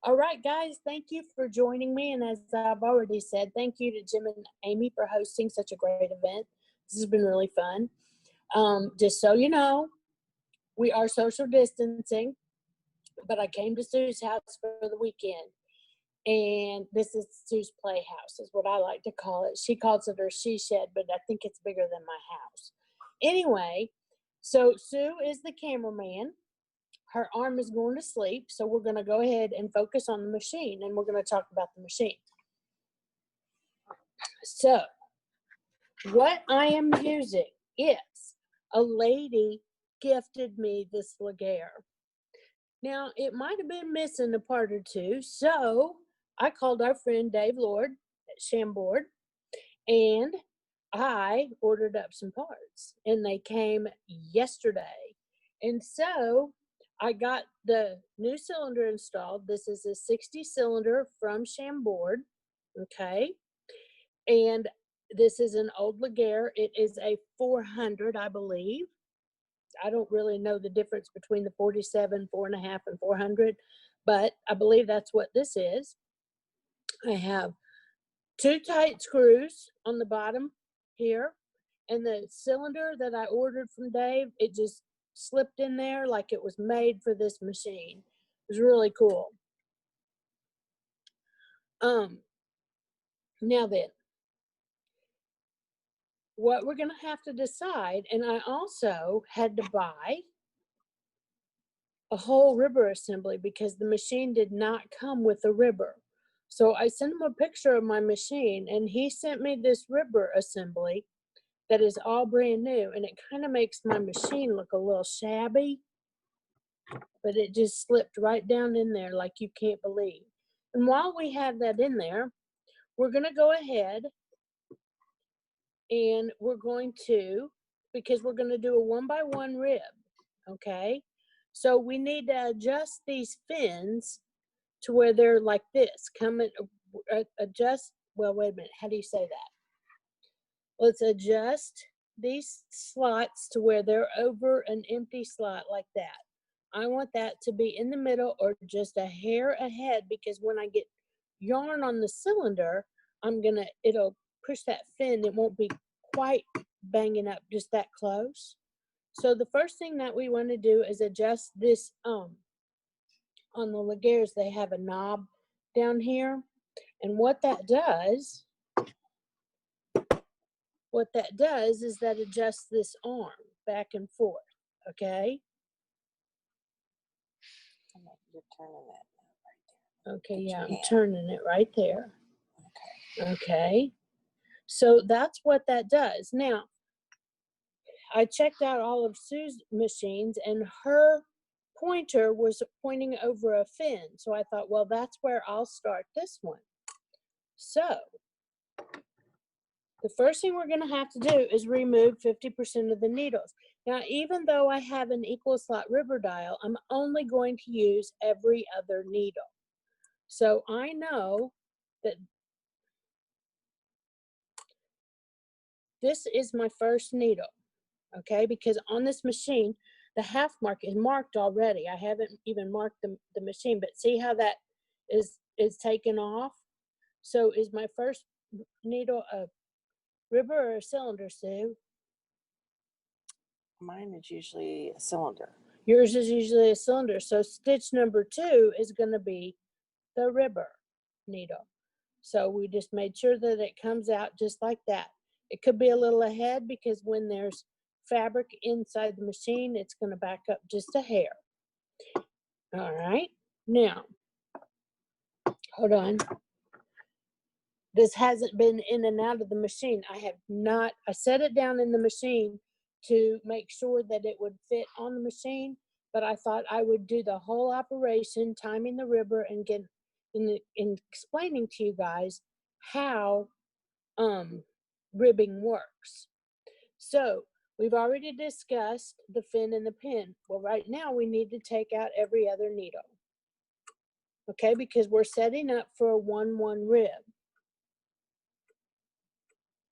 All right, guys, thank you for joining me. And as I've already said, thank you to Jim and Amy for hosting such a great event. This has been really fun. Just so you know, we are social distancing, but I came to Sue's house for the weekend. And this is Sue's playhouse, is what I like to call it. She calls it her she shed, but I think it's bigger than my house. Anyway, so Sue is the cameraman. Her arm is going to sleep, so we're going to go ahead and focus on the machine, and we're going to talk about the machine. So, what I am using is a lady gifted me this Lycra. Now, it might have been missing a part or two, so I called our friend Dave Lord at Chambord, and I ordered up some parts, and they came yesterday. And so I got the new cylinder installed. This is a 60 cylinder from Chambord, okay? And this is an old Lycra. It is a 400, I believe. I don't really know the difference between the 47, 4.5, and 400, but I believe that's what this is. I have 2 tight screws on the bottom here, and the cylinder that I ordered from Dave, it just slipped in there like it was made for this machine. It was really cool. Now then, what we're going to have to decide, and I also had to buy a whole ribber assembly because the machine did not come with a ribber. So I sent him a picture of my machine, and he sent me this ribber assembly that is all brand new, and it kind of makes my machine look a little shabby, but it just slipped right down in there like you can't believe. And while we have that in there, we're going to go ahead and we're going to, because we're going to do a 1x1 rib, okay? So we need to adjust these fins to where they're like this. Adjust, well, wait a minute, how do you say that? Let's adjust these slots to where they're over an empty slot like that. I want that to be in the middle or just a hair ahead, because when I get yarn on the cylinder, it'll push that fin. It won't be quite banging up just that close. So the first thing that we want to do is adjust this, on the Lycras, they have a knob down here. And what that does is that adjusts this arm back and forth, okay? You're turning it right there. Okay, yeah, I'm turning it right there. Okay. So that's what that does. Now, I checked out all of Sue's machines, and her pointer was pointing over a fin. So I thought, well, that's where I'll start this one. So the first thing we're going to have to do is remove 50% of the needles. Now, even though I have an equal slot ribber dial, I'm only going to use every other needle. So I know that this is my first needle, okay? Because on this machine, the half mark is marked already. I haven't even marked the machine, but see how that is taken off? So is my first needle a ribber or a cylinder, Sue? Mine is usually a cylinder. Yours is usually a cylinder. So stitch number 2 is going to be the ribber needle. So we just made sure that it comes out just like that. It could be a little ahead because when there's fabric inside the machine, it's going to back up just a hair. All right. Now, hold on. This hasn't been in and out of the machine. I set it down in the machine to make sure that it would fit on the machine, but I thought I would do the whole operation, timing the ribber and in explaining to you guys how ribbing works. So we've already discussed the fin and the pin. Well, right now we need to take out every other needle, okay, because we're setting up for a 1-1 rib.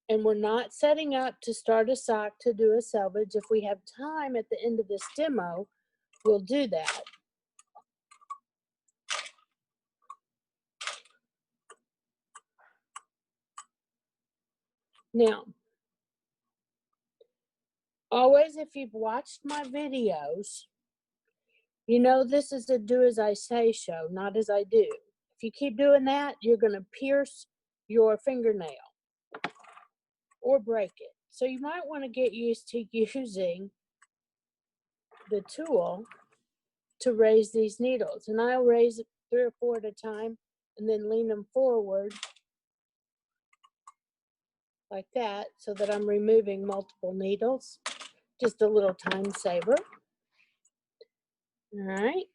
And we're not setting up to start a sock to do a selvage. If we have time at the end of this demo, we'll do that. Now, always, if you've watched my videos, you know this is a do as I say show, not as I do. If you keep doing that, you're going to pierce your fingernail or break it. So you might want to get used to using the tool to raise these needles. And I'll raise it 3 or 4 at a time and then lean them forward like that so that I'm removing multiple needles. Just a little time saver. All right.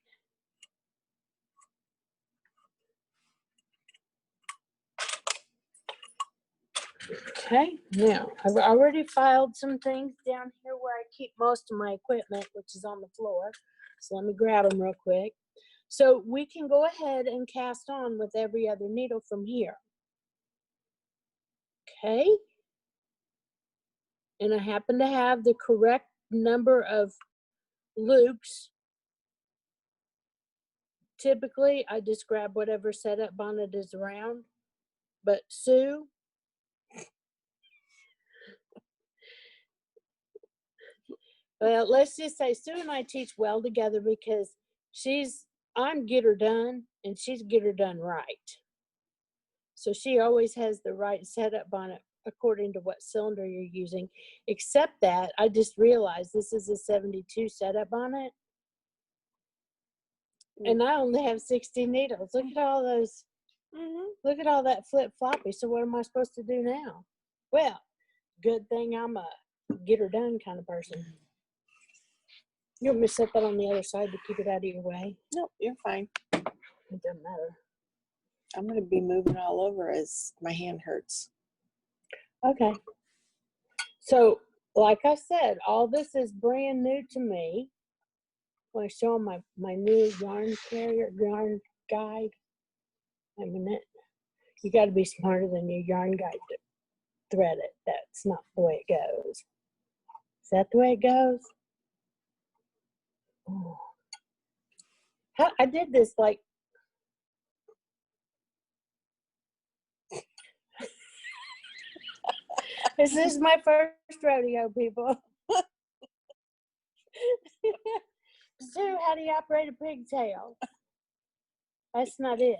Okay, now I've already filed some things down here where I keep most of my equipment, which is on the floor. So let me grab them real quick. So we can go ahead and cast on with every other needle from here. Okay. And I happen to have the correct number of loops. Typically, I just grab whatever setup bonnet is around. But Sue, well, let's just say Sue and I teach well together because I'm get her done and she's get her done right. So she always has the right setup bonnet according to what cylinder you're using, except that I just realized this is a 72 setup bonnet. And I only have 60 needles. Look at all those. Look at all that flip floppy. So what am I supposed to do now? Well, good thing I'm a get her done kind of person. You want me to set that on the other side to keep it out of your way? Nope, you're fine. It doesn't matter. I'm going to be moving all over as my hand hurts. Okay. So, like I said, all this is brand new to me. I want to show them my new yarn guide. Wait a minute. You got to be smarter than your yarn guide to thread it. That's not the way it goes. Is that the way it goes? Oh. I did this like this is my first rodeo, people. Sue, how do you operate a pigtail? That's not it.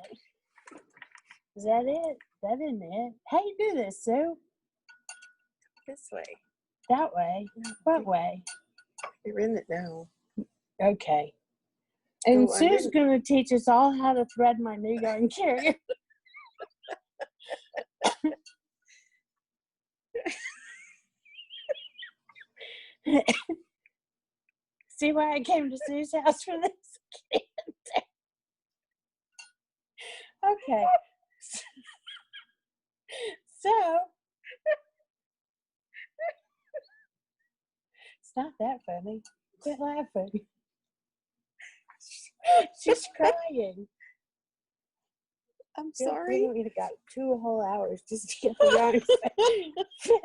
Is that it? That isn't it. How you do this, Sue? This way. That way? What way? You're in it now. Okay. And Go Sue's going to teach us all how to thread my new yarn carrier. See why I came to Sue's house for this? Okay. So, it's not that funny. Quit laughing. She's crying. I'm sorry. We got 2 whole hours just to get the yarn fit.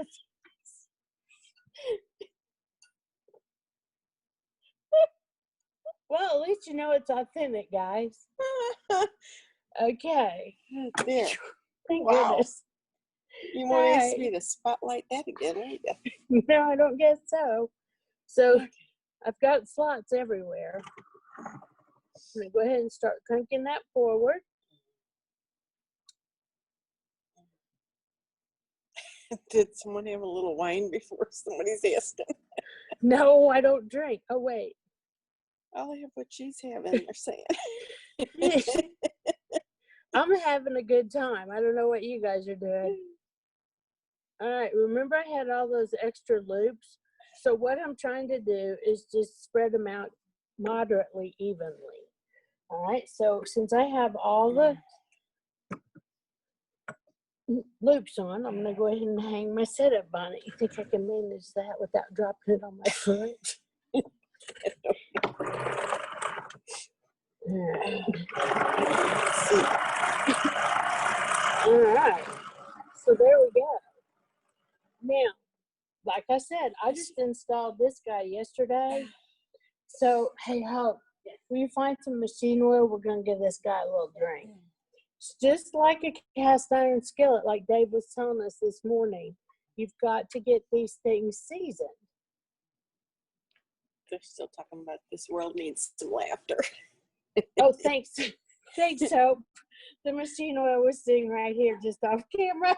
Well, at least you know it's authentic, guys. Okay. There. Thank Wow. goodness. You want me to spotlight that again, aren't you? No, I don't guess so. So I've got slots everywhere. I'm going to go ahead and start cranking that forward. Did someone have a little wine before somebody's asking? No, I don't drink. Oh, wait. I'll have what she's having, they're saying. I'm having a good time. I don't know what you guys are doing. All right, remember I had all those extra loops? So what I'm trying to do is just spread them out moderately evenly. All right, so since I have all the loops on, I'm gonna go ahead and hang my setup bonnet. You think I can manage that without dropping it on my foot? All right. All right, so there we go. Now, like I said, I just installed this guy yesterday. So, hey, Hope, when you find some machine oil, we're going to give this guy a little drink. It's just like a cast iron skillet, like Dave was telling us this morning. You've got to get these things seasoned. They're still talking about this world needs some laughter. Oh, thanks. Thanks, Hope. The machine oil was sitting right here just off camera.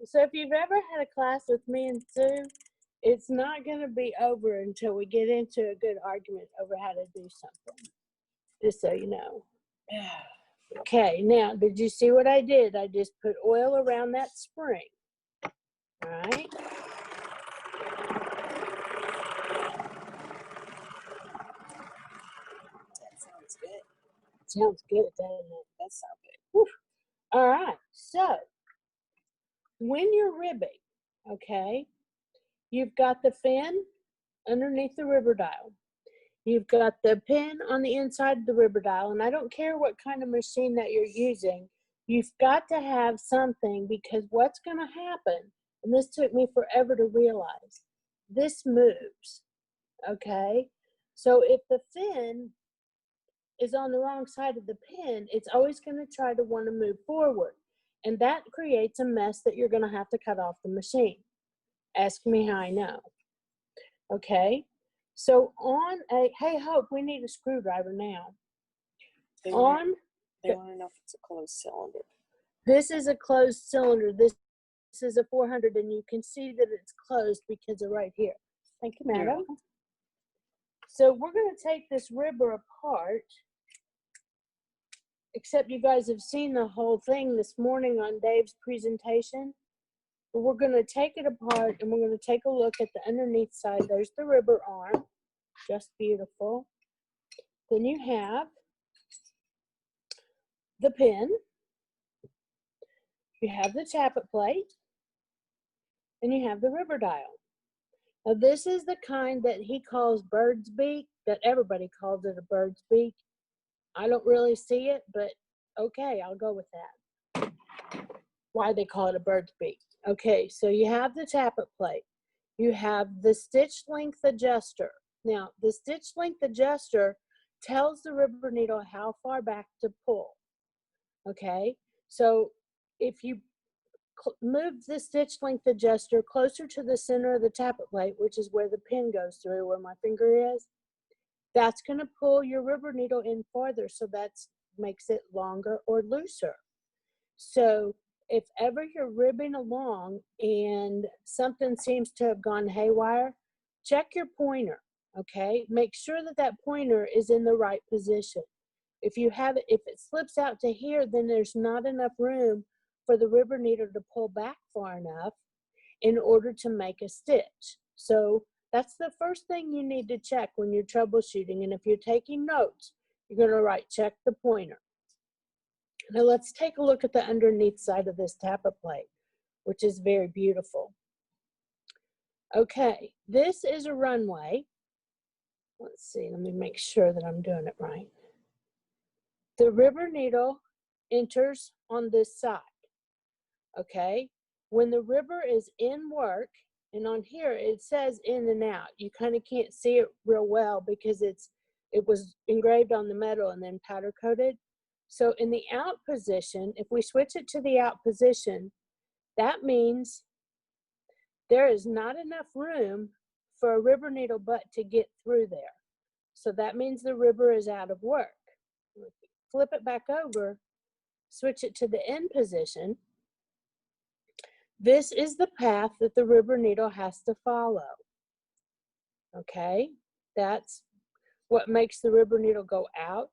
So if you've ever had a class with me and Sue, it's not going to be over until we get into a good argument over how to do something. Just so you know. Okay, now, did you see what I did? I just put oil around that spring. All right. That sounds good. Sounds good, doesn't it? That sounds good. Whew. All right, so when you're ribbing, okay, you've got the fin underneath the ribber dial. You've got the pin on the inside of the ribber dial, and I don't care what kind of machine that you're using, you've got to have something, because what's going to happen, and this took me forever to realize, this moves, okay? So if the fin is on the wrong side of the pin, it's always going to try to want to move forward, and that creates a mess that you're going to have to cut off the machine. Ask me how I know. Okay, so on a, hey Hope, we need a screwdriver now. They On, want to know if it's a closed cylinder. this is a closed cylinder. This is a 400, and you can see that it's closed because of right here. Thank you, madam. So we're going to take this ribber apart, except you guys have seen the whole thing this morning on Dave's presentation. But we're going to take it apart, and we're going to take a look at the underneath side. There's the ribber arm, just beautiful. Then you have the pin, you have the tappet plate, and you have the ribber dial. Now this is the kind that he calls bird's beak, that everybody calls it a bird's beak. I don't really see it, but okay, I'll go with that. Why they call it a bird's beak. Okay, so you have the tappet plate. You have the stitch length adjuster. Now, the stitch length adjuster tells the ribber needle how far back to pull. Okay, so if you move the stitch length adjuster closer to the center of the tappet plate, which is where the pin goes through, where my finger is, that's going to pull your rubber needle in farther, so that makes it longer or looser. So if ever you're ribbing along and something seems to have gone haywire, check your pointer, okay? Make sure that that pointer is in the right position. If it slips out to here, then there's not enough room for the ribber needle to pull back far enough in order to make a stitch. So that's the first thing you need to check when you're troubleshooting. And if you're taking notes, you're going to write, check the pointer. Now let's take a look at the underneath side of this tappet plate, which is very beautiful. Okay, this is a runway. Let's see, let me make sure that I'm doing it right. The ribber needle enters on this side, okay? When the ribber is in work, and on here it says in and out, you kind of can't see it real well because it was engraved on the metal and then powder coated. So in the out position, if we switch it to the out position, that means there is not enough room for a ribber needle butt to get through there. So that means the ribber is out of work. Flip it back over, switch it to the end position. This is the path that the ribber needle has to follow. Okay, that's what makes the ribber needle go out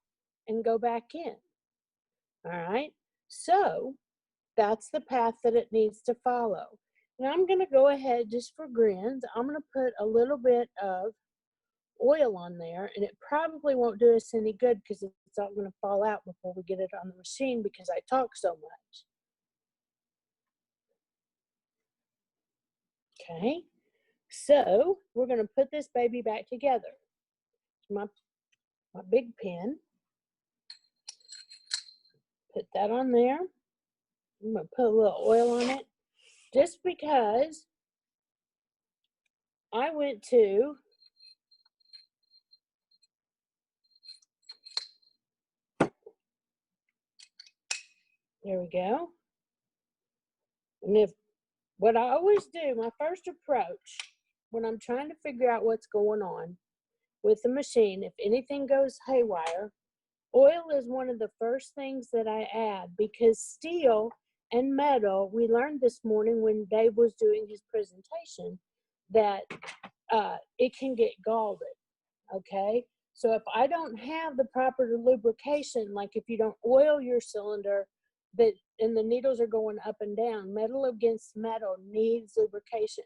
and go back in. All right, so that's the path that it needs to follow. Now I'm going to go ahead, just for grins, I'm going to put a little bit of oil on there, and it probably won't do us any good because it's all going to fall out before we get it on the machine because I talk so much. Okay, so we're going to put this baby back together. My big pen. Put that on there. I'm going to put a little oil on it just because I went to there we go. And if what I always do, my first approach when I'm trying to figure out what's going on with the machine, if anything goes haywire, oil is one of the first things that I add, because steel and metal, we learned this morning when Dave was doing his presentation, that it can get galled, okay? So if I don't have the proper lubrication, like if you don't oil your cylinder, and the needles are going up and down, metal against metal needs lubrication.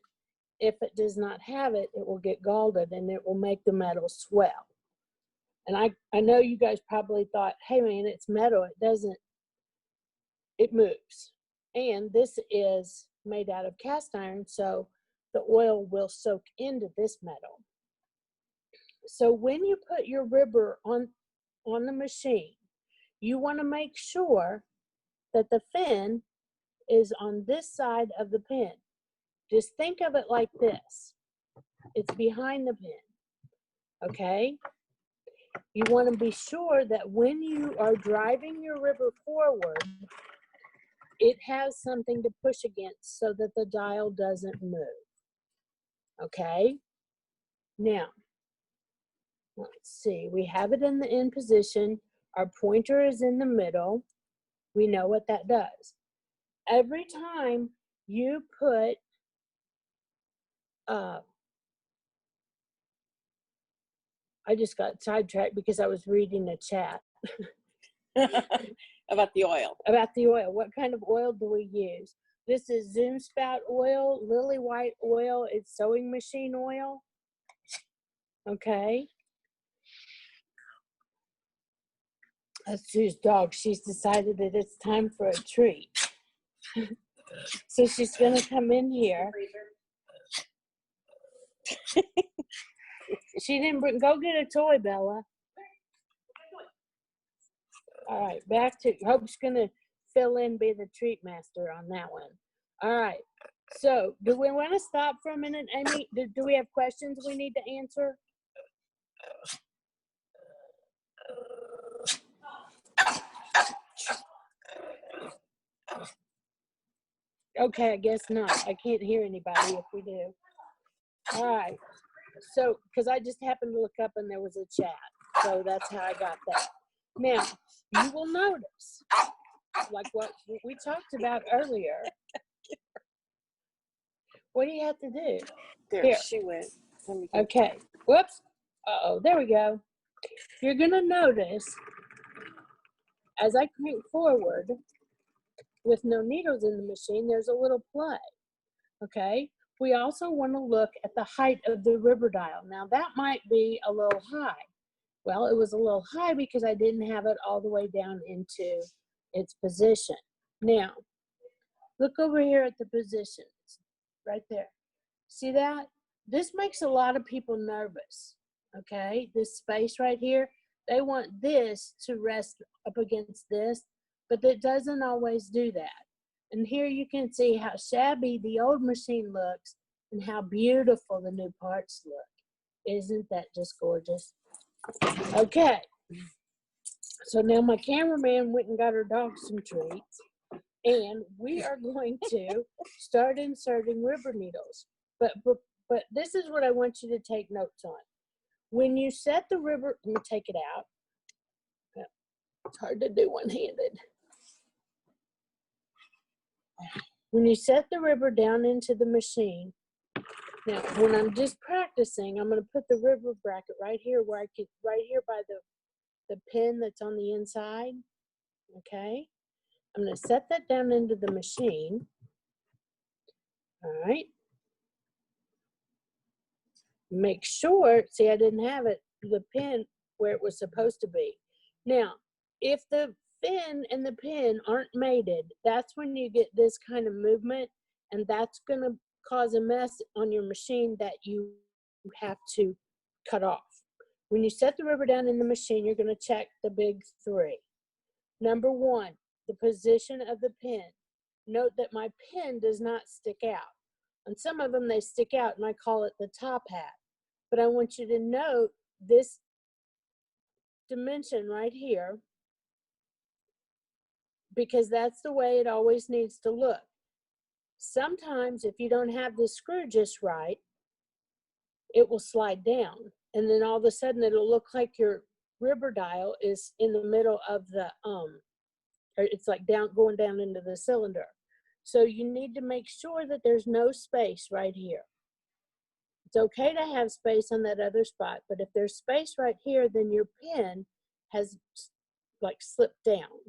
If it does not have it, it will get galled and it will make the metal swell. And I know you guys probably thought, hey man, it's metal. It doesn't, it moves. And this is made out of cast iron, so the oil will soak into this metal. So when you put your rubber on the machine, you want to make sure that the fin is on this side of the pin. Just think of it like this. It's behind the pin, okay? You want to be sure that when you are driving your rubber forward, it has something to push against so that the dial doesn't move, okay? Now, let's see. We have it in the in position. Our pointer is in the middle. We know what that does. Every time you put I just got sidetracked because I was reading a chat About the oil. about the oil. What kind of oil do we use? This is Zoom Spout oil, Lily White oil, it's sewing machine oil. Okay. That's Sue's dog. She's decided that it's time for a treat. So she's going to come in here. She didn't bring, go get a toy, Bella. All right, back to, Hope's going to fill in, be the treat master on that one. All right, so do we want to stop for a minute, Amy? Do we have questions we need to answer? Okay, I guess not. I can't hear anybody if we do. All right, so, because I just happened to look up and there was a chat, so that's how I got that. Now, you will notice, like what we talked about earlier, what do you have to do? There, Here. she went. Okay, whoops. Uh-oh, there we go. You're going to notice, as I crank forward, with no needles in the machine, there's a little play, okay? We also want to look at the height of the rubber dial. Now, that might be a little high. Well, it was a little high because I didn't have it all the way down into its position. Now, look over here at the positions, right there. See that? This makes a lot of people nervous, okay? This space right here, they want this to rest up against this, but it doesn't always do that. And here you can see how shabby the old machine looks and how beautiful the new parts look. Isn't that just gorgeous? Okay, so now my cameraman went and got her dog some treats, and we are going to start inserting rubber needles. But this is what I want you to take notes on. When you set the rubber, let me take it out. It's hard to do one-handed. When you set the rubber down into the machine, now when I'm just practicing, I'm going to put the rubber bracket right here where I can, right here by the pin that's on the inside, okay? I'm going to set that down into the machine, all right? Make sure, see I didn't have it, the pin where it was supposed to be. Now, if the fin and the pin aren't mated, that's when you get this kind of movement, and that's going to cause a mess on your machine that you have to cut off. When you set the rubber down in the machine, you're going to check the big three. Number one, the position of the pin. Note that my pin does not stick out. On some of them, they stick out, and I call it the top hat. But I want you to note this dimension right here, because that's the way it always needs to look. Sometimes if you don't have the screw just right, it will slide down. And then all of a sudden it'll look like your ribber dial is in the middle of the, or it's like going down into the cylinder. So you need to make sure that there's no space right here. It's okay to have space on that other spot, but if there's space right here, then your pin has like slipped down,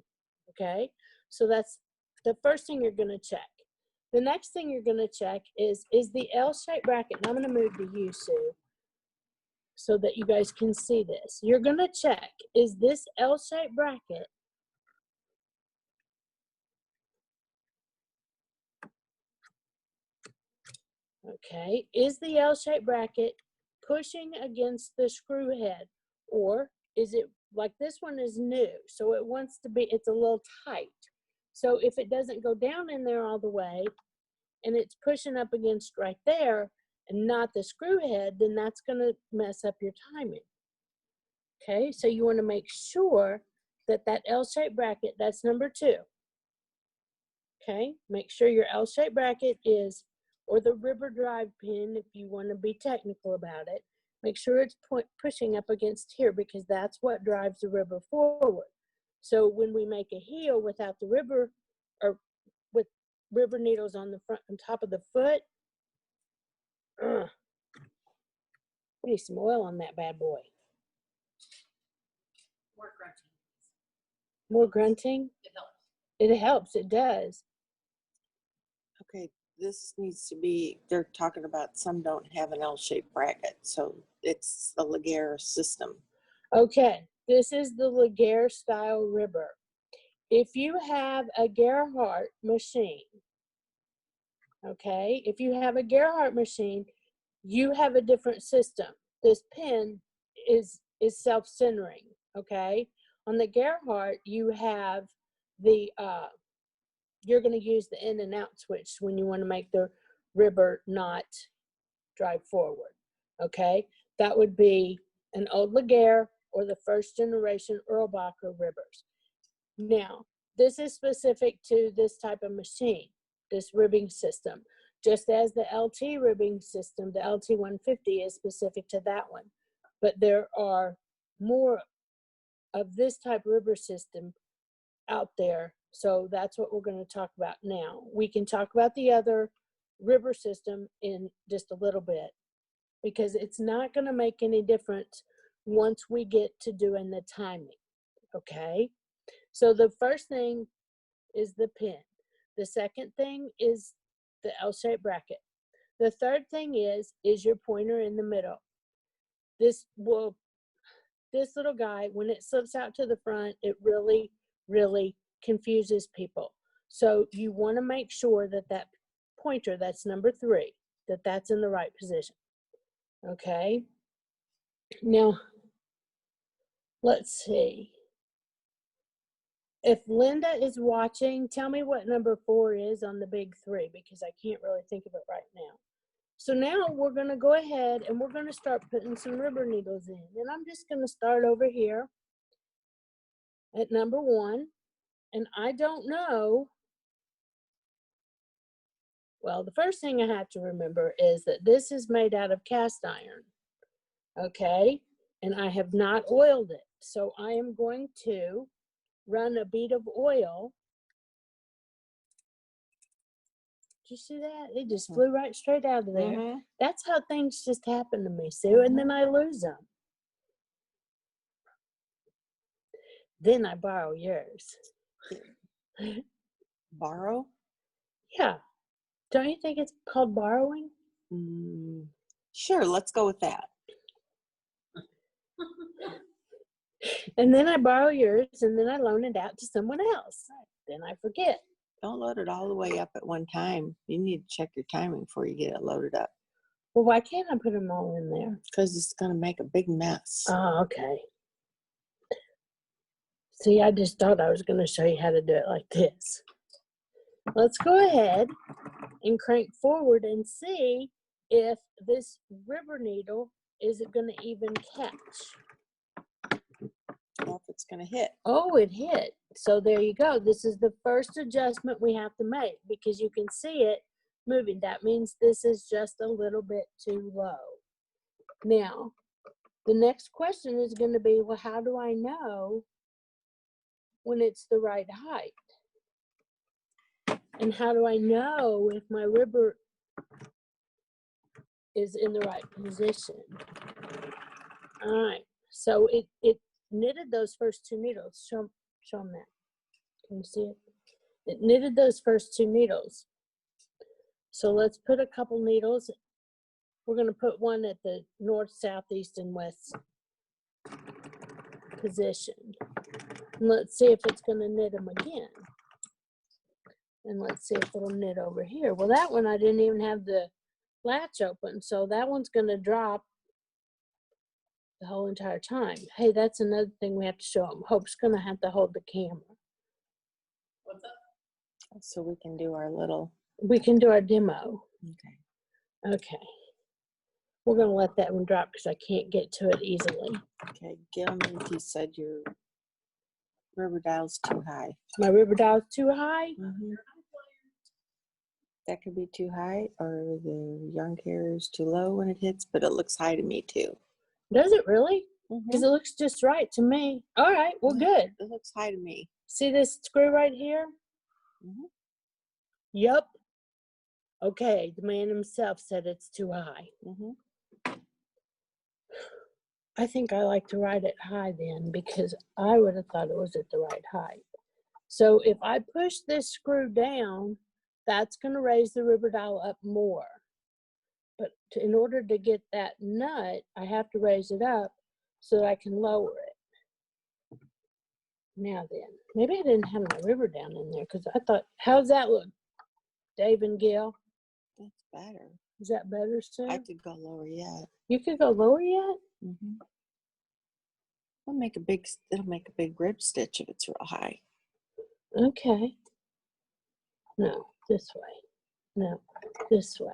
okay? So that's the first thing you're gonna check. The next thing you're gonna check is the L-shaped bracket, and I'm gonna move to you, Sue, so that you guys can see this. You're gonna check, is this L-shaped bracket okay, is the L-shaped bracket pushing against the screw head, or is it, like this one is new, so it wants to be, it's a little tight. So if it doesn't go down in there all the way, and it's pushing up against right there, and not the screw head, then that's gonna mess up your timing. Okay, so you wanna make sure that that L-shaped bracket, that's number 2. Okay, make sure your L-shaped bracket is, or the ribber drive pin, if you want to be technical about it, make sure it's pushing up against here, because that's what drives the ribber forward. So when we make a heel without the ribber, or with ribber needles on the front, on top of the foot, we need some oil on that bad boy. More grunting. More grunting? It helps. It helps, it does. Okay, this needs to be, they're talking about some don't have an L-shaped bracket, so it's the Lycra system. Okay, this is the Lycra style ribber. If you have a Gerhardt machine, okay, if you have a Gerhardt machine, you have a different system. This pin is self-centering, okay? On the Gerhardt, you have the, you're gonna use the in and out switch when you wanna make the ribber not drive forward, okay? That would be an old Lycra or the first generation Erlbacher ribbers. Now, this is specific to this type of machine, this ribbing system. Just as the LT ribbing system, the LT 150 is specific to that one. But there are more of this type of ribber system out there. So that's what we're going to talk about now. We can talk about the other ribber system in just a little bit, because it's not going to make any difference once we get to doing the timing, okay? So the first thing is the pin. The second thing is the L-shaped bracket. The third thing is your pointer in the middle. This little guy, when it slips out to the front, it really, really confuses people. So you want to make sure that that pointer, that's number 3, that's in the right position. Okay. Now, let's see. If Linda is watching, tell me what number 4 is on the big 3, because I can't really think of it right now. So now we're going to go ahead and we're going to start putting some ribber needles in. And I'm just going to start over here at number 1. And I don't know. Well, the first thing I have to remember is that this is made out of cast iron. Okay. And I have not oiled it. So I am going to run a bead of oil. Did you see that? It just flew right straight out of there. That's how things just happen to me, Sue, and then I lose them. Then I borrow yours. Borrow? Yeah. Don't you think it's called borrowing? Sure, let's go with that. And then I borrow yours, and then I loan it out to someone else. Then I forget. Don't load it all the way up at one time. You need to check your timing before you get it loaded up. Well, why can't I put them all in there? Because it's going to make a big mess. Oh, okay. See, I just thought I was going to show you how to do it like this. Let's go ahead and crank forward and see if this ribber needle is going to even catch. Or if it's going to hit. Oh, it hit. So there you go. This is the first adjustment we have to make, because you can see it moving. That means this is just a little bit too low. Now, the next question is going to be, well, how do I know when it's the right height? And how do I know if my ribber is in the right position? All right, so it knitted those first two needles. Show them that. Can you see it? It knitted those first two needles. So let's put a couple needles. We're going to put one at the north, south, east, and west position. And let's see if it's going to knit them again. And let's see if it'll knit over here. Well, that one I didn't even have the latch open, so that one's going to drop the whole entire time. Hey, that's another thing we have to show them. Hope's going to have to hold the camera. What's up? So we can do our little. We can do our demo. Okay. Okay. We're going to let that one drop because I can't get to it easily. Okay. Gilman, he said your rubber dial's too high. My rubber dial's too high. Mm-hmm. That could be too high, or the yarn carrier is too low when it hits, but it looks high to me too. Does it really? Because Mm-hmm. it looks just right to me. All right, well, good. It looks high to me. See this screw right here? Mm-hmm. Yup. Okay, the man himself said it's too high. Mm-hmm. I think I like to ride it high then, because I would have thought it was at the right height. So if I push this screw down, that's going to raise the rubber dial up more. But in order to get that nut, I have to raise it up so that I can lower it. Now then, maybe I didn't have my rubber down in there, because I thought, how's that look, Dave and Gil? That's better. Is that better, sir? I could go lower yet. You could go lower yet? Mm-hmm. It'll make a big rib stitch if it's real high. Okay. No, this way. No, this way.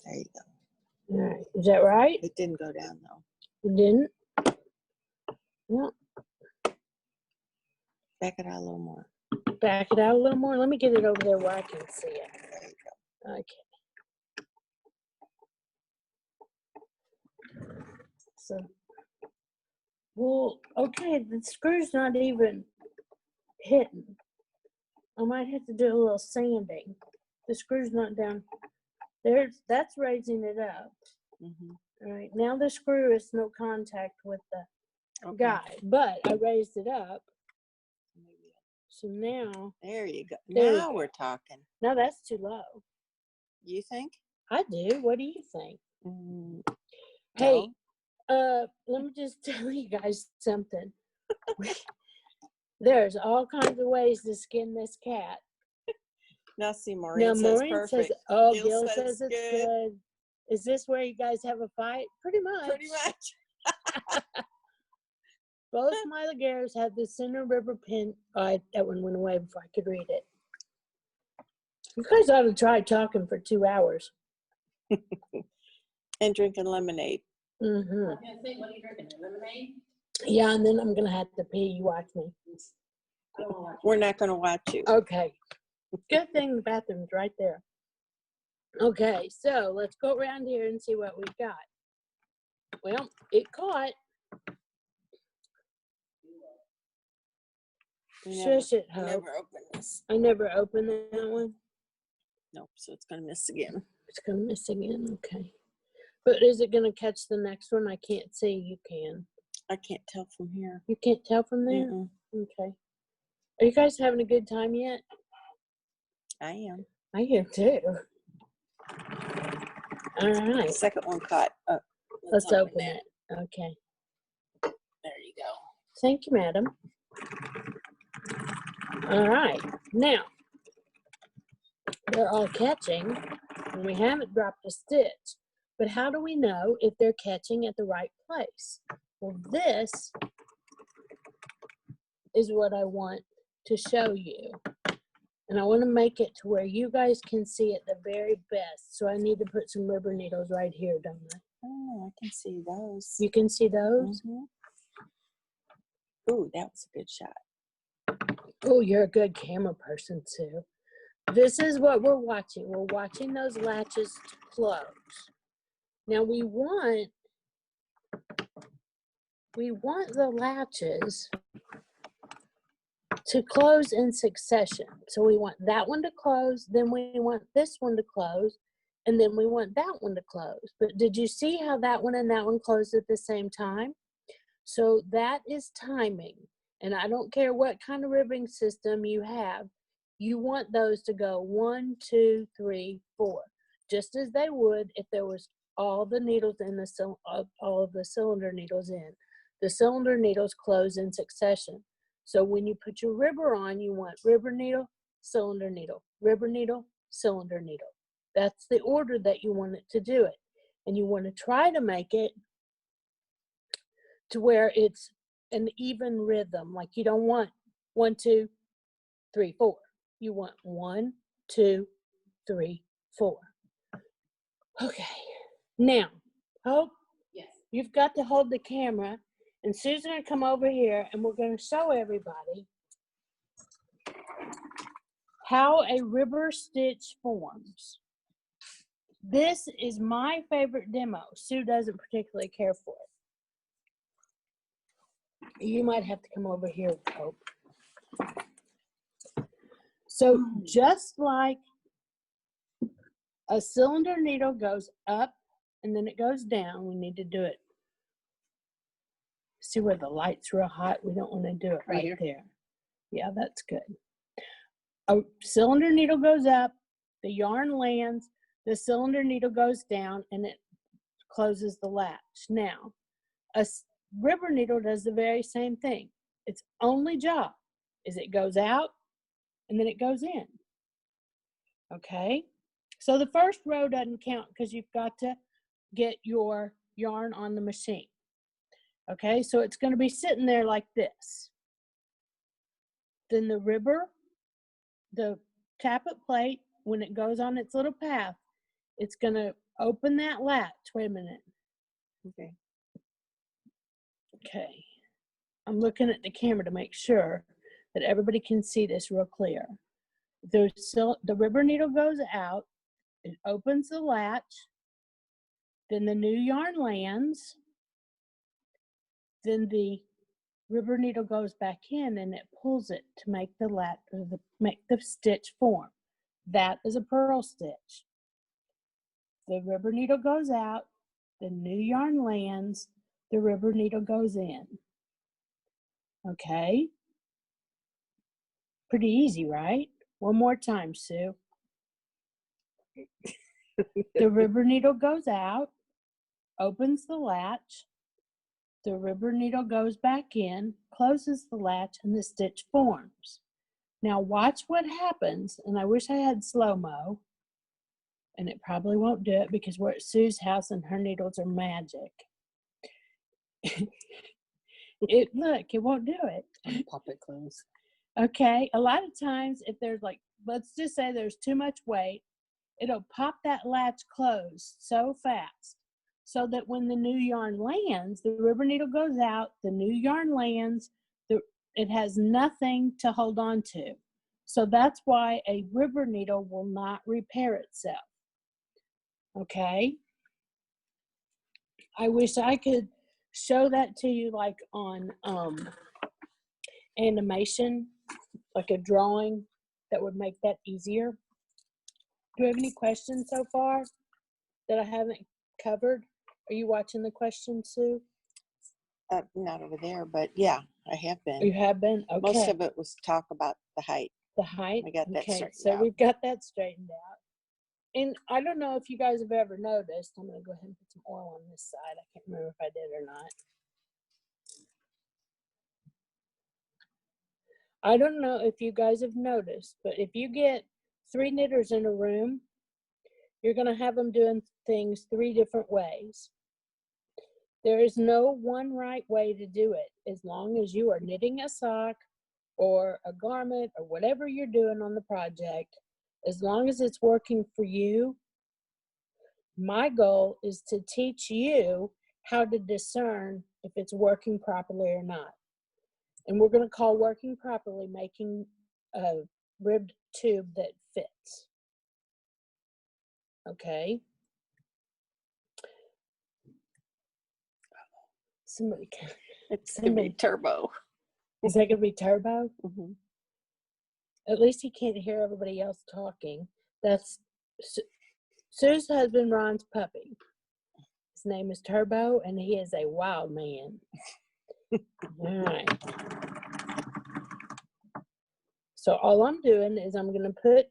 There you go. All right. Is that right? It didn't go down though. It didn't? No. Back it out a little more. Back it out a little more. Let me get it over there where I can see it. There you go. Okay. So, well, okay, the screw's not even hitting. I might have to do a little sanding. The screw's not down. That's raising it up. Mm-hmm. All right, now the screw is no contact with the Okay. guide, but I raised it up. So now, There you go. There we Now go. we're talking. now that's too low. You think? I do. What do you think? Mm, Hey, no. let me just tell you guys something. There's all kinds of ways to skin this cat. Now see, Maureen Now, says Maureen perfect. says, oh, Gil Gil says says it's good. good. Is this where you guys have a fight? Pretty much. Pretty much. Both my Lagares had the center rubber pin. Oh, that one went away before I could read it. You guys ought to try talking for 2 hours. And drinking lemonade. Mm-hmm. I was gonna say, what are you drinking? Lemonade? Yeah, and then I'm going to have to pee. You watch me. I don't want We're not going to watch you. Okay. Good thing the bathroom's right there. Okay, so let's go around here and see what we've got. Well, it caught. We never, Shush it, we Hope. never open this. I never opened that one. Nope, so it's going to miss again. It's going to miss again. Okay. But is it going to catch the next one? I can't see. You can. I can't tell from here. You can't tell from there? Mm-mm. Okay. Are you guys having a good time yet? I am. I am too. All right. The second one caught. Let's open that. it. Okay. There you go. Thank you, madam. All right. Now, they're all catching, and we haven't dropped a stitch. But how do we know if they're catching at the right place? Well, this is what I want to show you. And I want to make it to where you guys can see it the very best. So I need to put some rubber needles right here, don't I? Oh, I can see those. You can see those? Mm-hmm. Ooh, that was a good shot. Oh, you're a good camera person, too. this is what we're watching. We're watching those latches to close. Now we want the latches to close in succession. So we want that one to close, then we want this one to close, and then we want that one to close. But did you see how that one and that one closed at the same time? So that is timing. And I don't care what kind of ribbing system you have, you want those to go 1, 2, 3, 4, just as they would if there was all the needles in the all of the cylinder needles in. The cylinder needles close in succession. So when you put your ribber on, you want ribber needle, cylinder needle, ribber needle, cylinder needle. That's the order that you want it to do it. And you want to try to make it to where it's an even rhythm. Like you don't want 1, 2, 3, 4. You want 1, 2, 3, 4. Okay. Now, Hope, Yes. you've got to hold the camera, and Sue's going to come over here, and we're going to show everybody how a ribber stitch forms. This is my favorite demo. Sue doesn't particularly care for it. You might have to come over here, Hope. So just like a cylinder needle goes up and then it goes down, we need to do it. See where the light's real hot? We don't want to do it right there. Yeah, that's good. A cylinder needle goes up, the yarn lands, the cylinder needle goes down, and it closes the latch. Now, a ribber needle does the very same thing. Its only job is it goes out and then it goes in. Okay? So the first row doesn't count because you've got to get your yarn on the machine. Okay, so it's going to be sitting there like this. Then the ribber, the tappet plate, when it goes on its little path, it's going to open that latch. Wait a minute. Okay. Okay. I'm looking at the camera to make sure that everybody can see this real clear. The ribber needle goes out, it opens the latch, then the new yarn lands, then the ribber needle goes back in and it pulls it to make the latch or make the stitch form. That is a purl stitch. The rubber needle goes out, the new yarn lands, the rubber needle goes in. Okay? Pretty easy, right? One more time, Sue. The rubber needle goes out, opens the latch, the rubber needle goes back in, closes the latch, and the stitch forms. Now watch what happens, and I wish I had slow-mo, and it probably won't do it because we're at Sue's house and her needles are magic. Look, it won't do it. Pop it close. Okay, a lot of times if there's like, let's just say there's too much weight, it'll pop that latch closed so fast so that when the new yarn lands, the rubber needle goes out, the new yarn lands, it has nothing to hold on to. So that's why a rubber needle will not repair itself. Okay? I wish I could show that to you like on animation, like a drawing that would make that easier. Do you have any questions so far that I haven't covered? Are you watching the questions, Sue? Not over there, but yeah, I have been. You have been? Okay. Most of it was talk about the height. The height? I got that okay, straightened so out. we've got that straightened out. And I don't know if you guys have ever noticed, I'm going to go ahead and put some oil on this side. I can't remember if I did or not. I don't know if you guys have noticed, but if you get 3 knitters in a room, you're going to have them doing things 3 different ways. There is no one right way to do it. As long as you are knitting a sock or a garment or whatever you're doing on the project, as long as it's working for you, my goal is to teach you how to discern if it's working properly or not. And we're going to call working properly making ribbed tube that fits. Okay. Somebody can. It's gonna be Somebody, turbo. is that gonna be turbo? Mhm. At least he can't hear everybody else talking. That's Sue's husband, Ron's puppy. His name is Turbo, and he is a wild man. All right. So all I'm doing is I'm going to put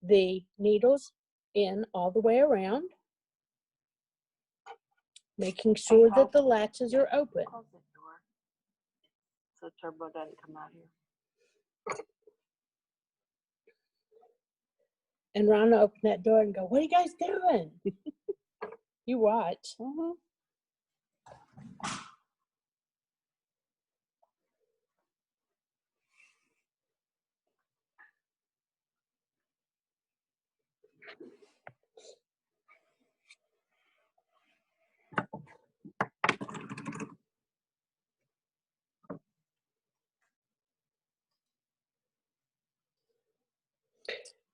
the needles in all the way around, making sure that the latches are open. Close the door so turbo doesn't come out here. And Ron will open that door and go, "What are you guys doing?" You watch. Mhm.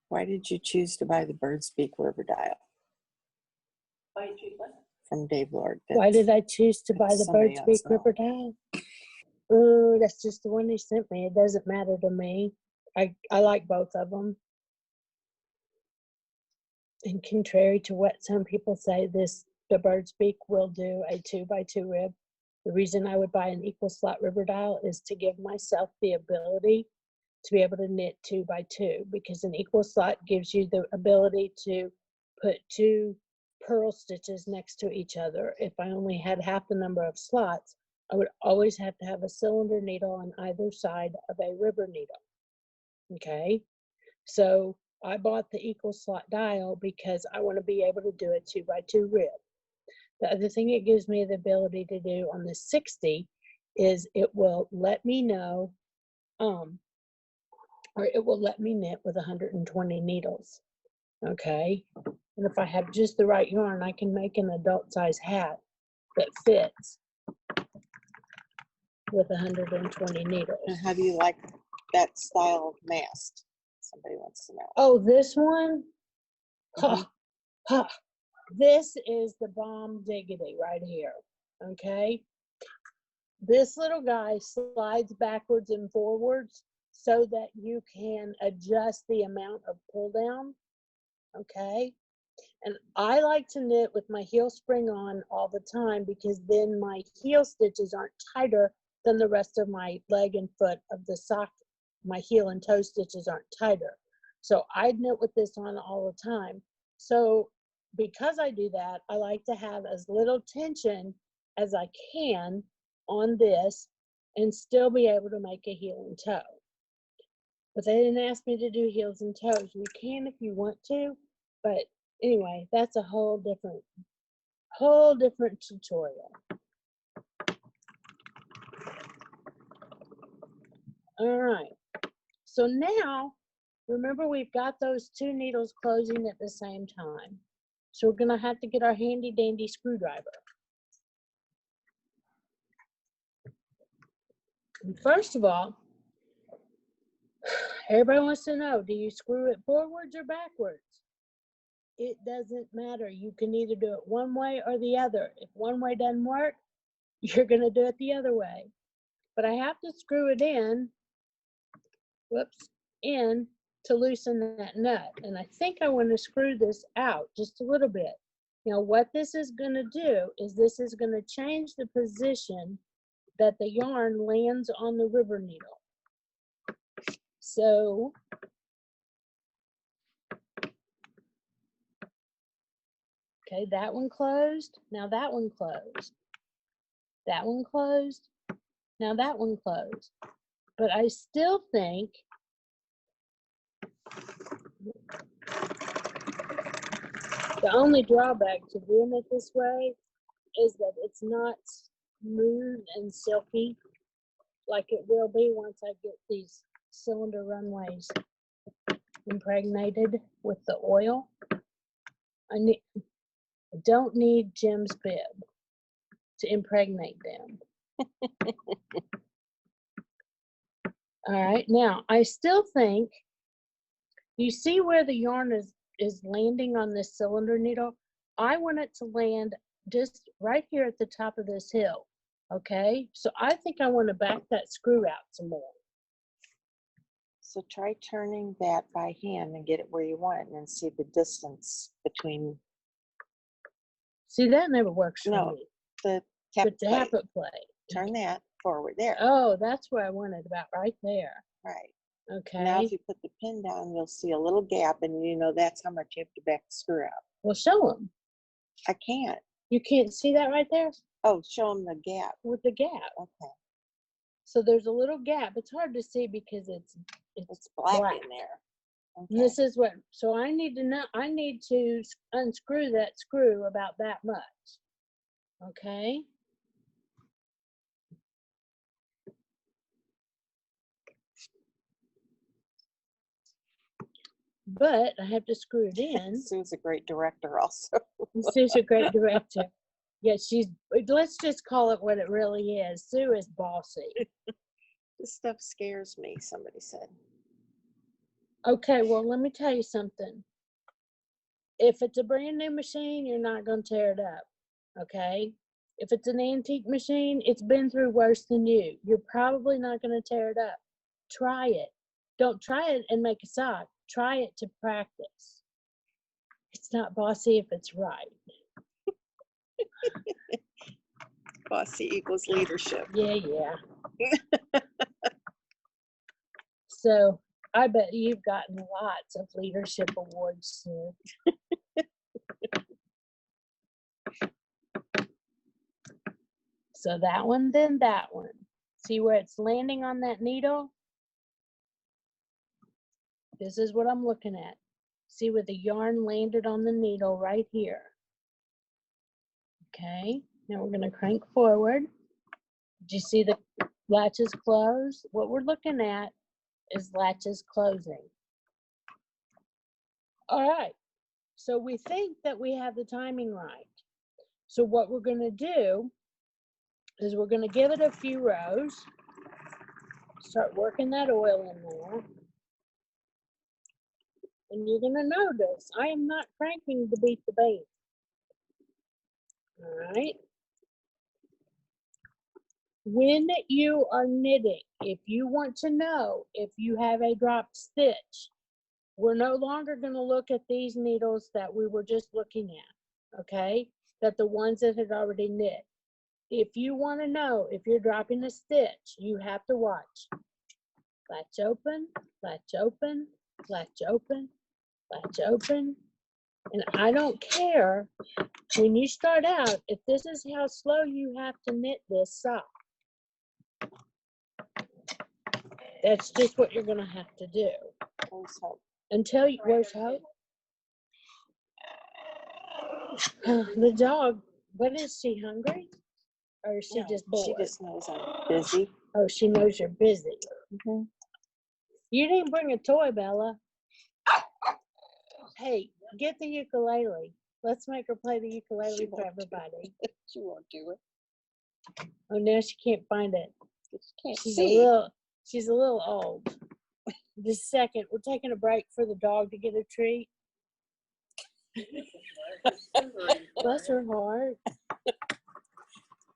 Why did you choose to buy the Bird's Beak river dial Why did you what? from Dave Lord? Why did I choose to buy that's the somebody Bird's else Beak now. River Towel? Oh, that's just the one he sent me. It doesn't matter to me. I like both of them. And contrary to what some people say, the Bird's Beak will do a 2x2 rib. The reason I would buy an equal slot river dial is to give myself the ability to be able to knit 2x2, because an equal slot gives you the ability to put 2 purl stitches next to each other. If I only had half the number of slots, I would always have to have a cylinder needle on either side of a river needle. Okay, so I bought the equal slot dial because I want to be able to do a 2x2 rib. The other thing it gives me the ability to do on the 60 is it will let me know, or it will let me knit with 120 needles. Okay, and if I have just the right yarn, I can make an adult size hat that fits with 120 needles. And how do you like that style of mast? Somebody wants to know. Oh, this one? Mhm. Huh. This is the bomb diggity right here. Okay, this little guy slides backwards and forwards so that you can adjust the amount of pull down. Okay, and I like to knit with my heel spring on all the time, because then my heel stitches aren't tighter than the rest of my leg and foot of the sock. My heel and toe stitches aren't tighter. So I knit with this on all the time. So because I do that, I like to have as little tension as I can on this and still be able to make a heel and toe. But they didn't ask me to do heels and toes. You can if you want to, but anyway, that's a whole different tutorial. All right, so now remember, we've got those 2 needles closing at the same time, so we're gonna have to get our handy dandy screwdriver. And first of all, everybody wants to know, do you screw it forwards or backwards? It doesn't matter. You can either do it one way or the other. If one way doesn't work, you're gonna do it the other way. But I have to screw it in, in to loosen that nut. And I think I want to screw this out just a little bit. Now, what this is going to do is this is going to change the position that the yarn lands on the river needle. So, okay, that one closed. Now that one closed. That one closed. Now that one closed. But I still think the only drawback to doing it this way is that it's not smooth and silky like it will be once I get these cylinder runways impregnated with the oil. I don't need Jim's bib to impregnate them. All right, now I still think You see where the yarn is landing on this cylinder needle? I want it to land just right here at the top of this hill. Okay, so I think I want to back that screw out some more. So try turning that by hand and get it where you want it, and then see the distance between See, that never works for No. me. the The tap plate. tappet plate. Turn that forward there. Oh, that's where I wanted, about right there. Right. Okay. Now if you put the pin down, you'll see a little gap, and you know that's how much you have to back the screw out. Well, show them. I can't. You can't see that right there Oh, show them the gap. with the gap. Okay. So there's a little gap. It's hard to see because it's It's black black. in there. And Okay. this is what, so I need to know, I need to unscrew that screw about that much. Okay. But I have to screw it in. Sue's a great director also. Sue's a great director. Yeah, let's just call it what it really is. Sue is bossy. This stuff scares me, somebody said. Okay, well, let me tell you something. If it's a brand new machine, you're not going to tear it up. Okay? If it's an antique machine, it's been through worse than you. You're probably not going to tear it up. Try it. Don't try it and make a sock. Try it to practice. It's not bossy if it's right. Bossy equals leadership. Yeah. So I bet you've gotten lots of leadership awards, Sue. So that one, then that one. See where it's landing on that needle? This is what I'm looking at. See where the yarn landed on the needle right here. Okay, now we're going to crank forward. Did you see the latches close? What we're looking at is latches closing. All right, so we think that we have the timing right. So what we're going to do is we're going to give it a few rows. Start working that oil in there. And you're going to notice I am not cranking to beat the bait. All right. When you are knitting, if you want to know if you have a dropped stitch, we're no longer going to look at these needles that we were just looking at, okay? That the ones that had already knit. If you want to know if you're dropping a stitch, you have to watch. Latch open, latch open, latch open, latch open. And I don't care when you start out, if this is how slow you have to knit this sock. That's just what you're going to have to do. Where's Hope? Until you, where's Hope? The dog, what is she, hungry? Or is she No, just bored? She just knows I'm busy. Oh, she knows you're busy. Mm-hmm. You didn't bring a toy, Bella. Hey, get the ukulele. Let's make her play the ukulele She for won't. everybody. She won't do it. Oh, now she can't find it. She can't She's see. she's a little old. Just a second, we're taking a break for the dog to get a treat. Bless her heart.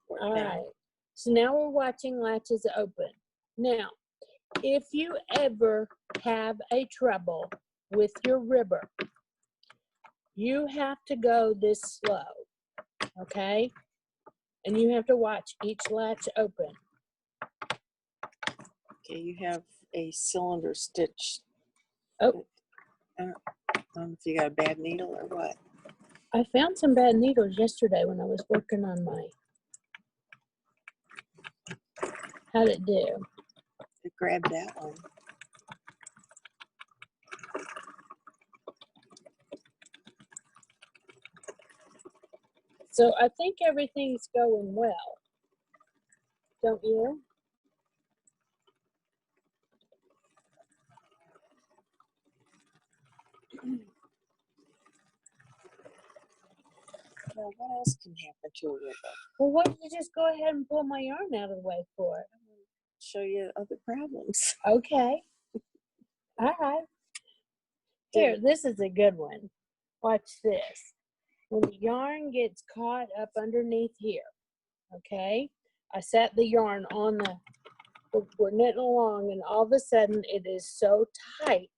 Poor All thing. right. So now we're watching latches open. Now, if you ever have a trouble with your ribber, you have to go this slow, okay? And you have to watch each latch open. Okay, you have a cylinder stitch. Oh. I don't know if you got a bad needle or what. I found some bad needles yesterday when I was working on my, how'd it do? Grab that one. So I think everything's going well. Don't you? Now, what else can happen to a ribber? Well, why don't you just go ahead and pull my yarn out of the way for it? Show you other problems. Okay. All right. Here, this is a good one. Watch this. When the yarn gets caught up underneath here, okay? I set the yarn on we're knitting along, and all of a sudden it is so tight.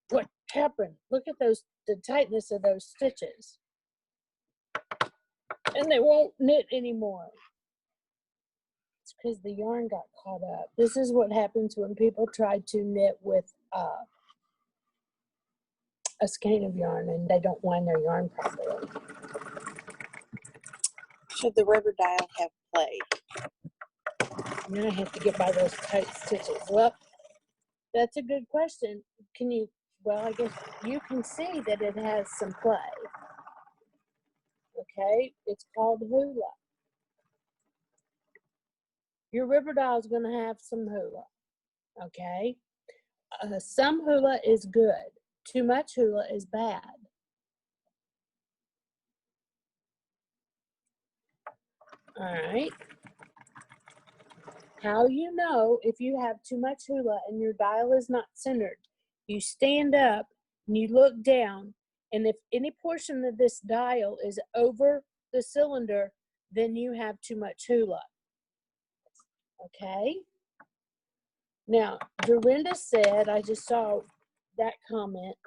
What happened? Look at the tightness of those stitches. And they won't knit anymore. It's because the yarn got caught up. This is what happens when people try to knit with a skein of yarn and they don't wind their yarn properly. Should the rubber dial have play? Now I have to get by those tight stitches. Well, that's a good question. Can you, well, I guess you can see that it has some play. Okay, it's called hula. Your rubber dial is going to have some hula. Okay, some hula is good. Too much hula is bad. All right. How you know if you have too much hula and your dial is not centered? You stand up and you look down, and if any portion of this dial is over the cylinder, then you have too much hula. Okay? Now, Dorinda said, I just saw that comment,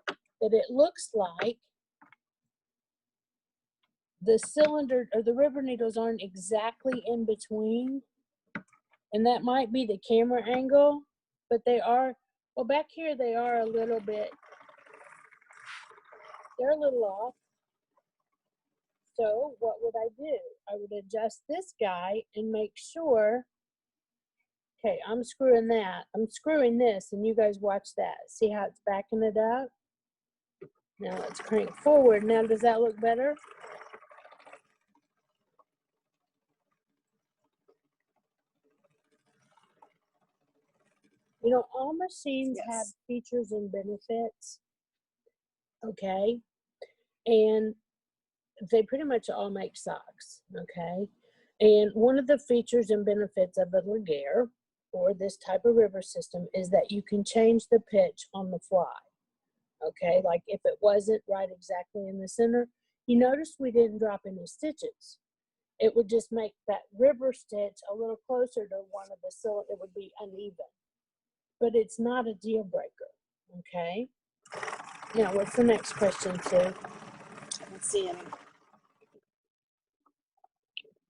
that it looks like the cylinder or the rubber needles aren't exactly in between. And that might be the camera angle, but they are, well, back here they are a little bit, they're a little off. So what would I do? I would adjust this guy and make sure, okay, I'm screwing that. I'm screwing this, and you guys watch that. See how it's backing it up? Now let's crank forward. Now, does that look better? You know, all machines have features and benefits, okay? And they pretty much all make socks, okay? And one of the features and benefits of a Lycra or this type of river system is that you can change the pitch on the fly, okay? Like if it wasn't right exactly in the center, you notice we didn't drop any stitches. It would just make that river stitch a little closer to one of the cylinders. It would be uneven. But it's not a deal breaker, okay? Now, what's the next question, Sue? I don't see any.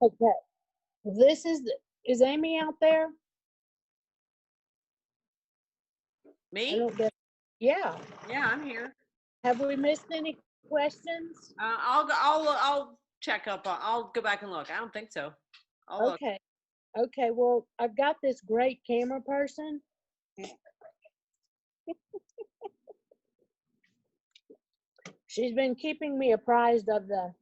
Okay, this is Amy out there? I Me? don't get, yeah. Yeah, I'm here. Have we missed any questions? I'll check up. I'll go back and look. I don't think so. I'll look. Okay, okay, well, I've got this great camera person. She's been keeping me apprised of the,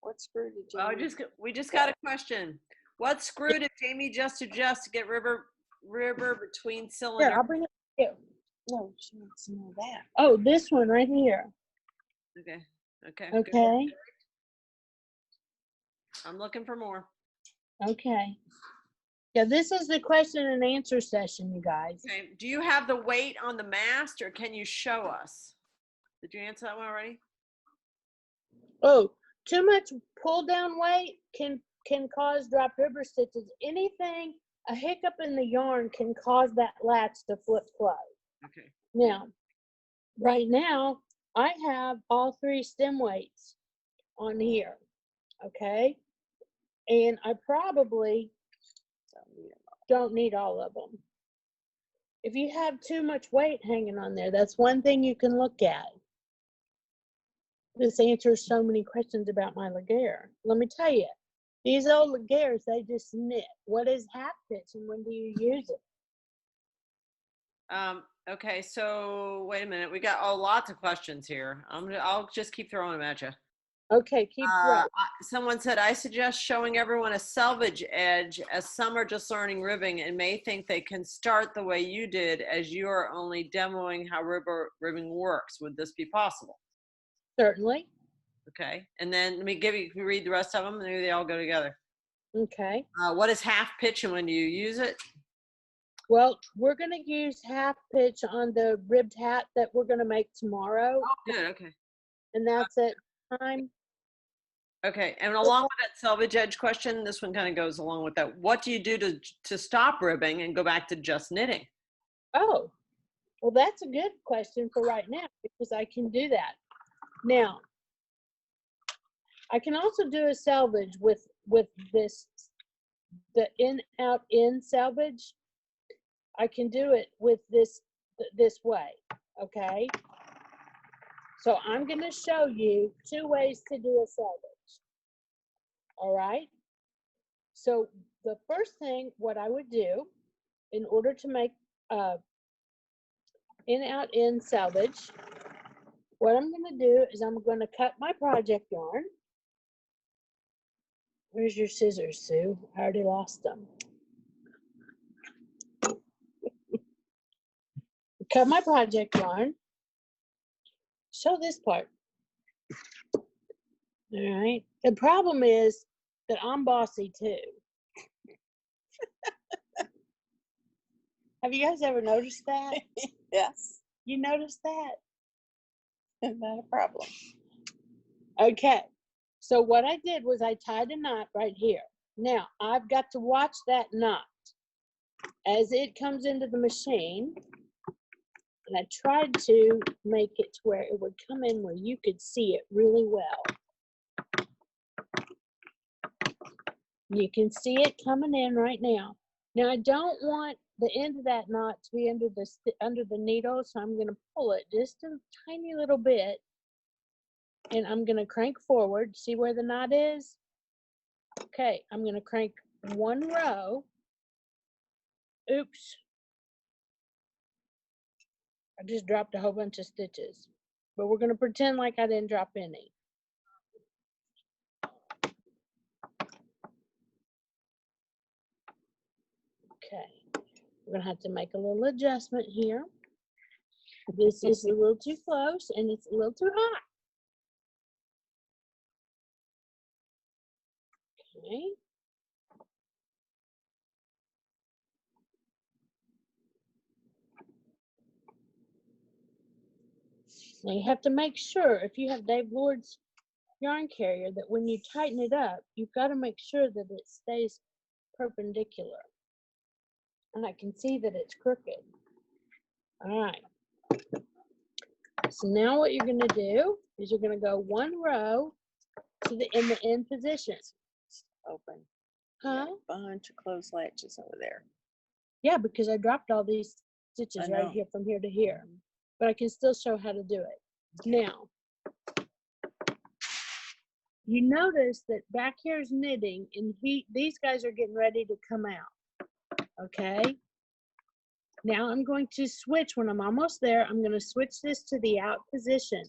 What screw did you Oh, use? we just got a question. What screw did Jamie just suggest to get river between here, cylinders? I'll bring it here. No, she wants to know that. Oh, this one right here, Okay. Okay. good. okay, I'm looking for more. okay. Yeah, this is the question and answer session, you guys. Okay. Do you have the weight on the mast, or can you show us? Did you answer that one already? Oh, too much pull down weight can cause drop river stitches. Anything, a hiccup in the yarn can cause that latch to flip close. Okay. Now, right now, I have all three stem weights on here, okay? And I probably don't need all of them. If you have too much weight hanging on there, that's one thing you can look at. This answers so many questions about my Lycra. Let me tell you, these old Lycras, they just knit. What is half pitch and when do you use it? Okay, so wait a minute. We got lots of questions here. I'll just keep throwing them at you. Okay, keep throwing. Someone said, I suggest showing everyone a selvage edge, as some are just learning ribbing and may think they can start the way you did, as you are only demoing how ribbing works. Would this be possible? Certainly. Okay, and then let me read the rest of them, and maybe they all go together. Okay. What is half pitch and when do you use it? Well, we're gonna use half pitch on the ribbed hat that we're gonna make tomorrow, Oh, good. Okay. and that's at time. Okay. And along with that selvage edge question, this one kind of goes along with that. What do you do to stop ribbing and go back to just knitting? Oh, well, that's a good question for right now because I can do that. Now, I can also do a selvage with this, the in, out, in selvage. I can do it with this way, okay? So I'm gonna show you 2 ways to do a selvage, all right? So the first thing, what I would do in order to make in, out, in selvage, what I'm gonna do is I'm gonna cut my project yarn. Where's your scissors, Sue? I already lost them. Cut my project yarn. Show this part. All right. The problem is that I'm bossy too. Have you guys ever noticed that? Yes, You noticed that? not a problem. Okay. So what I did was I tied a knot right here. Now I've got to watch that knot as it comes into the machine. And I tried to make it to where it would come in where you could see it really well. You can see it coming in right now. Now I don't want the end of that knot to be under the needle, so I'm going to pull it just a tiny little bit, and I'm going to crank forward. See where the knot is? Okay, I'm going to crank 1 row. Oops. I just dropped a whole bunch of stitches, but we're going to pretend like I didn't drop any. Okay, we're gonna have to make a little adjustment here. This is a little too close and it's a little too hot. Okay. Now you have to make sure, if you have Dave Lord's yarn carrier, that when you tighten it up, you've got to make sure that it stays perpendicular. And I can see that it's crooked. All right. So now what you're gonna do is you're gonna go 1 row to in the end position. Open. Huh? A bunch of closed latches over there. Yeah, because I dropped all these stitches I right know. here from here to here. But I can still show how to do it. Now, you notice that back here is knitting and these guys are getting ready to come out. Okay? Now I'm going to switch when I'm almost there. I'm going to switch this to the out position.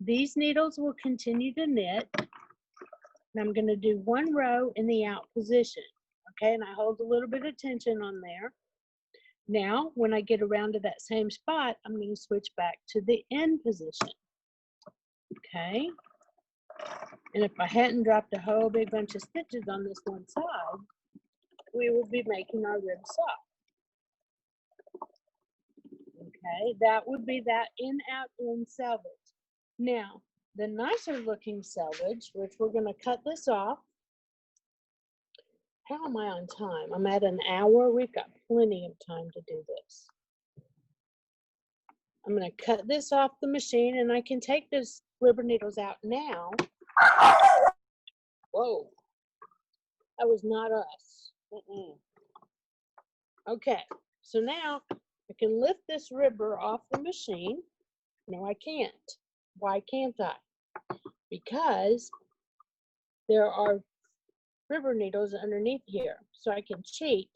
These needles will continue to knit. And I'm going to do 1 row in the out position. Okay, and I hold a little bit of tension on there. Now, when I get around to that same spot, I'm going to switch back to the end position. Okay. And if I hadn't dropped a whole big bunch of stitches on this one side, we would be making our rib sock. Okay, that would be that in, out, in selvage. Now, the nicer looking selvage, which we're going to cut this off. How am I on time? I'm at an hour. We've got plenty of time to do this. I'm going to cut this off the machine, and I can take those rubber needles out now. Whoa, that was not us. Okay, so now I can lift this ribber off the machine. No, I can't. Why can't I? Because there are rubber needles underneath here, so I can cheat.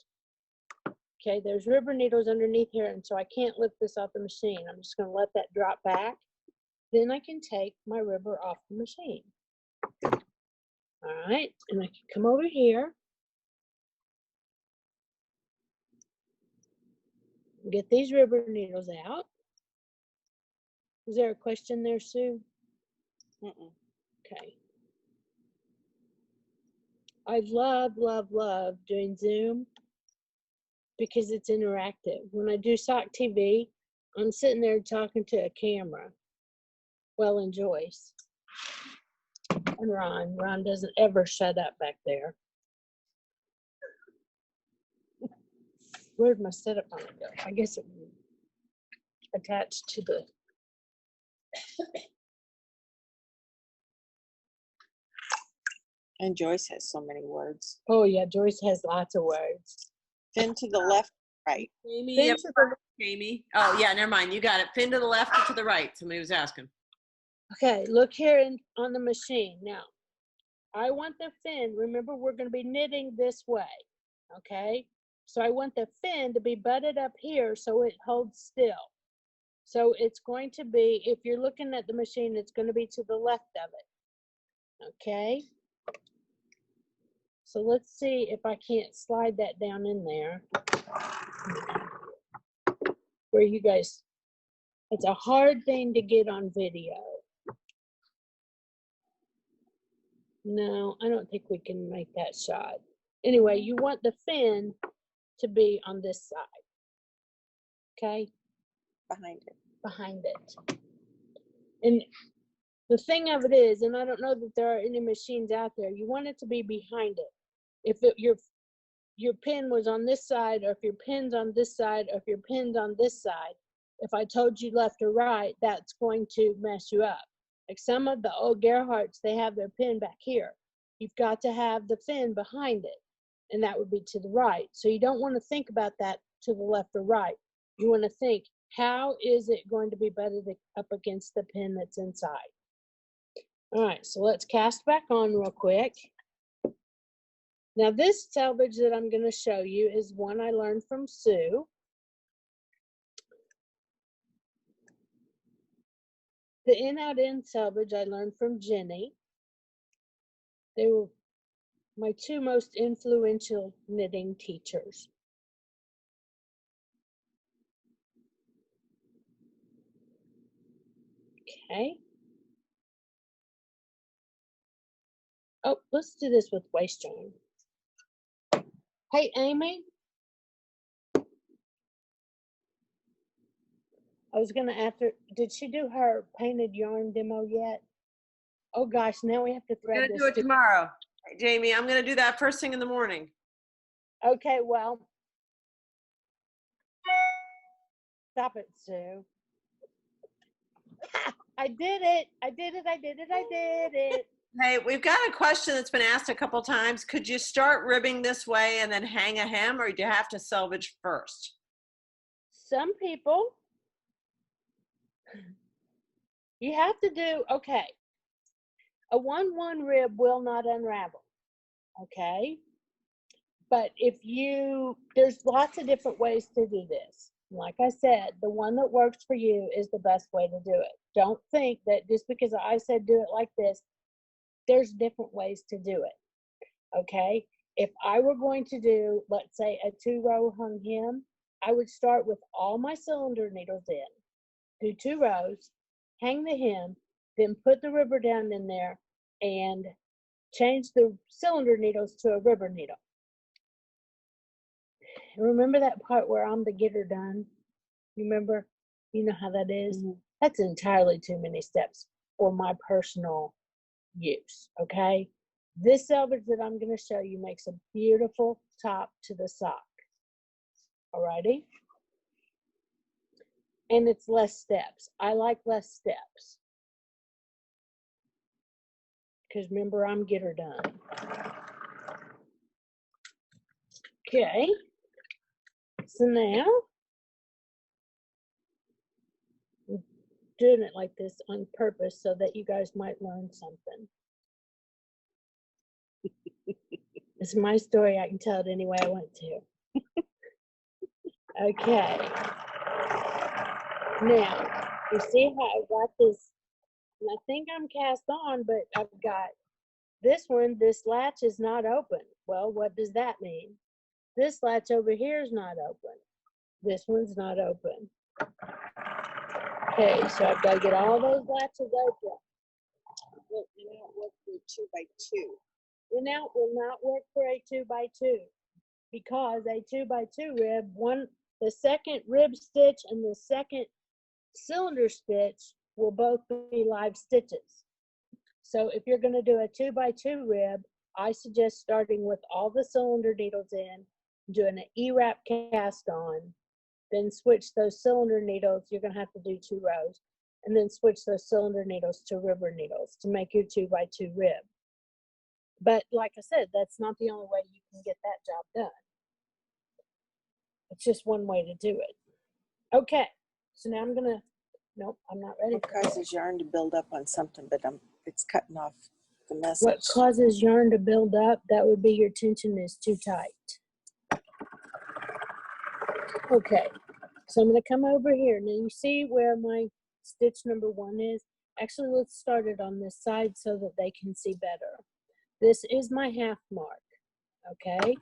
Okay, there's rubber needles underneath here, and so I can't lift this off the machine. I'm just going to let that drop back. Then I can take my rubber off the machine. All right, and I can come over here. Get these rubber needles out. Is there a question there, Sue? Okay. I love, love, love doing Zoom because it's interactive. When I do Sock TV, I'm sitting there talking to a camera. Well, and Joyce. And Ron. Ron doesn't ever shut up back there. Where'd my setup on it go? I guess it was attached to the. And Joyce has so many words. Oh, yeah, Joyce has lots of words. Fin to the left, right. Jamie, Fin yep, to the Jamie. Oh, yeah, never mind. You got it. Fin to the left or to the right? Somebody was asking. Okay, look here on the machine. Now, I want the fin. Remember, we're going to be knitting this way. Okay? So I want the fin to be butted up here so it holds still. So it's going to be, if you're looking at the machine, it's going to be to the left of it. Okay? So let's see if I can't slide that down in there. Where you guys, it's a hard thing to get on video. No, I don't think we can make that shot. Anyway, you want the fin to be on this side. Okay? Behind it. Behind it. And the thing of it is, and I don't know that there are any machines out there, you want it to be behind it. If your pin was on this side, or if your pin's on this side, or if your pin's on this side, if I told you left or right, that's going to mess you up. Like some of the old Gerhardts, they have their pin back here. You've got to have the fin behind it, and that would be to the right. So you don't want to think about that to the left or right. You want to think, how is it going to be butted up against the pin that's inside? All right, so let's cast back on real quick. Now this selvage that I'm going to show you is one I learned from Sue. The in-out-in selvage I learned from Jenny. They were my two most influential knitting teachers. Okay. Oh, let's do this with waist yarn. Hey, Amy. I was going to ask her, did she do her painted yarn demo yet? Oh gosh, now we have to We're thread going to this. do it tomorrow. Jamie, I'm going to do that first thing in the morning. Okay, well, stop it, Sue. I did it. I did it. I did it. I did it. Hey, we've got a question that's been asked a couple times. Could you start ribbing this way and then hang a hem, or do you have to selvage first? Some people, you have to do, okay, a 1-1 rib will not unravel, okay? But if there's lots of different ways to do this. Like I said, the one that works for you is the best way to do it. Don't think that just because I said do it like this, there's different ways to do it, okay? If I were going to do, let's say, a 2-row hung hem, I would start with all my cylinder needles in, do 2 rows, hang the hem, then put the ribber down in there and change the cylinder needles to a ribber needle. Remember that part where I'm the getter done? You remember? You know how that is? Mm-hmm. That's entirely too many steps for my personal use, okay? This selvage that I'm going to show you makes a beautiful top to the sock. Alrighty? And it's less steps. I like less steps. Because remember, I'm getter done. Okay. So now, I'm doing it like this on purpose so that you guys might learn something. It's my story. I can tell it any way I want to. Okay. Now, you see how I got this, and I think I'm cast on, but I've got this one, this latch is not open. Well, what does that mean? This latch over here is not open. This one's not open. Okay, so I've got to get all those latches open. Well, you know, it worked for 2x2. It will not work for a 2x2. because a 2x2 rib, the second rib stitch and the second cylinder stitch will both be live stitches. So if you're going to do a 2x2 rib, I suggest starting with all the cylinder needles in, doing an E-wrap cast on, then switch those cylinder needles. You're going to have to do 2 rows, and then switch those cylinder needles to river needles to make your 2x2 rib. But like I said, that's not the only way you can get that job done. It's just one way to do it. Okay, so now I'm gonna, nope, I'm not ready. What causes yarn to build up on something, but it's cutting off the message. What causes yarn to build up? That would be your tension is too tight. Okay, so I'm gonna come over here. Now you see where my stitch number 1 is? Actually, let's start it on this side so that they can see better. This is my half mark, okay?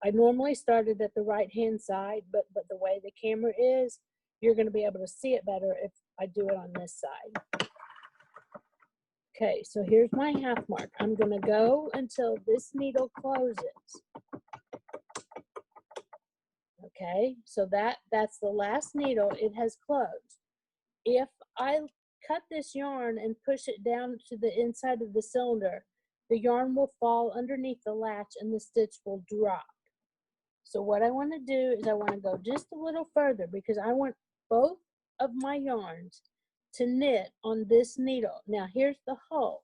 I normally started at the right-hand side, but the way the camera is, you're going to be able to see it better if I do it on this side. Okay, so here's my half mark. I'm going to go until this needle closes. Okay, so that's the last needle. It has closed. If I cut this yarn and push it down to the inside of the cylinder, the yarn will fall underneath the latch and the stitch will drop. So what I want to do is I want to go just a little further because I want both of my yarns to knit on this needle. Now here's the hole.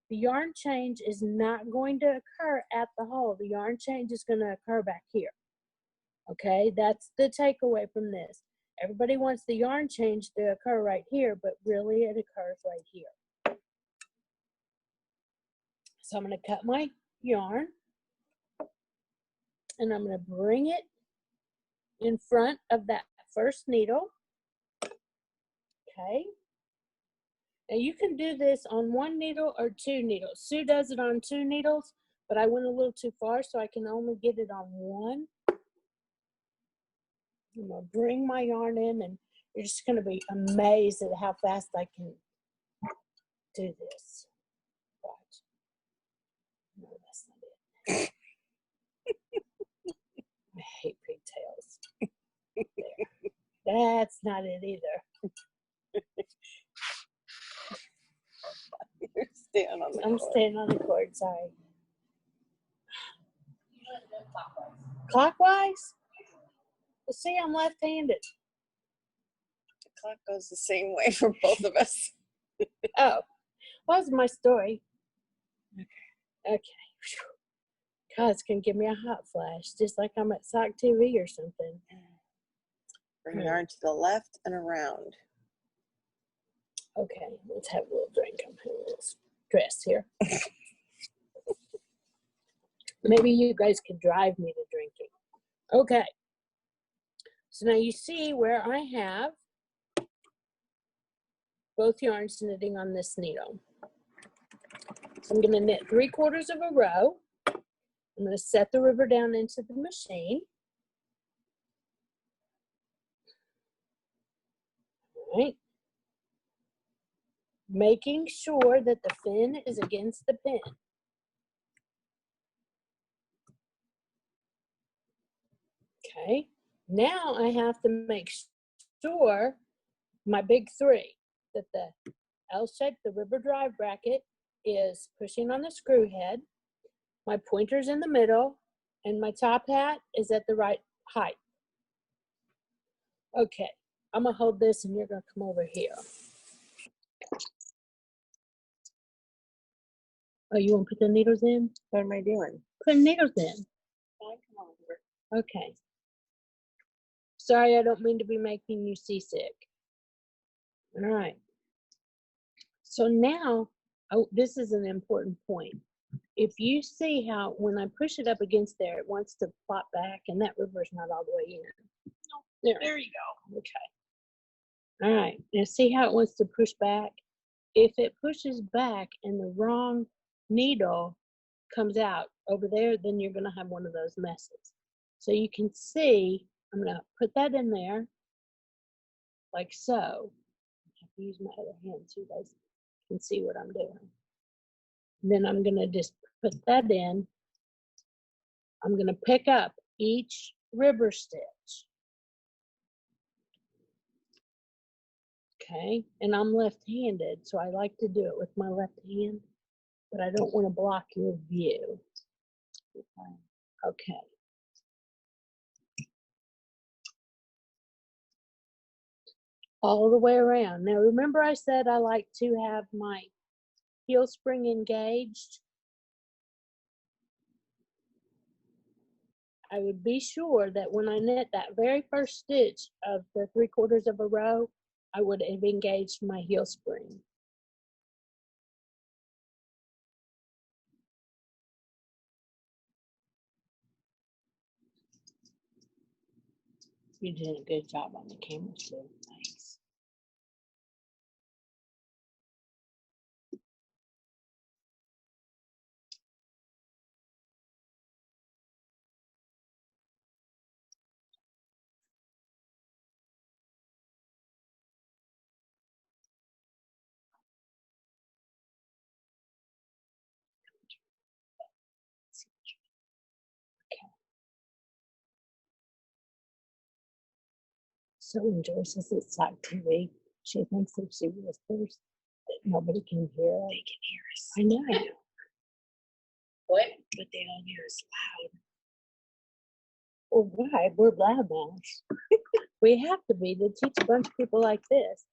The yarn change is not going to occur at the hole. The yarn change is going to occur back here. Okay, that's the takeaway from this. Everybody wants the yarn change to occur right here, but really it occurs right here. So I'm going to cut my yarn. And I'm going to bring it in front of that first needle. Okay. Now you can do this on 1 needle or 2 needles. Sue does it on 2 needles, but I went a little too far, so I can only get it on 1. I'm going to bring my yarn in, and you're just going to be amazed at how fast I can do this. Watch. No, that's not it. I hate pigtails. There. That's not it either. You're staying on the I'm cord. staying on the cord, sorry. Clockwise? Well, see, I'm left-handed. The clock goes the same way for both of us. Oh, well, that's my story. Okay. God, it's going to give me a hot flash, just like I'm at Sock TV or something. Bring yarn to the left and around. Okay, let's have a little drink. I'm having a little stress here. Maybe you guys could drive me to drinking. Okay. So now you see where I have both yarns knitting on this needle. So I'm going to knit 3/4 of a row. I'm going to set the river down into the machine. All right. Making sure that the fin is against the pin. Okay. Now I have to make sure my big 3, that the L shape, the river drive bracket, is pushing on the screw head. My pointer's in the middle, and my top hat is at the right height. Okay, I'm gonna hold this and you're gonna come over here. Oh, you wanna put the needles in? What am I doing? Put needles in. Come over. Okay. Sorry, I don't mean to be making you seasick. All right. So now, oh, this is an important point. If you see how when I push it up against there, it wants to plop back, and that river's not all the way in. There you go. Okay. All right. Now see how it wants to push back? If it pushes back and the wrong needle comes out over there, then you're going to have one of those messes. So you can see, I'm going to put that in there like so. I have to use my other hand so you guys can see what I'm doing. Then I'm going to just put that in I'm going to pick up each river stitch. Okay, and I'm left-handed, so I like to do it with my left hand, but I don't want to block your view. Okay. All the way around. Now remember I said I like to have my heel spring engaged? I would be sure that when I knit that very first stitch of the 3/4 of a row, I would have engaged my heel spring. You did a good job on the camera, Sue. Thanks. So when Joyce says it's like TV, she thinks if she whispers that nobody can hear her. They can hear us. I know. What? But they don't hear us loud. Well, why? We're loud mouths. We have to be to teach a bunch of people like this.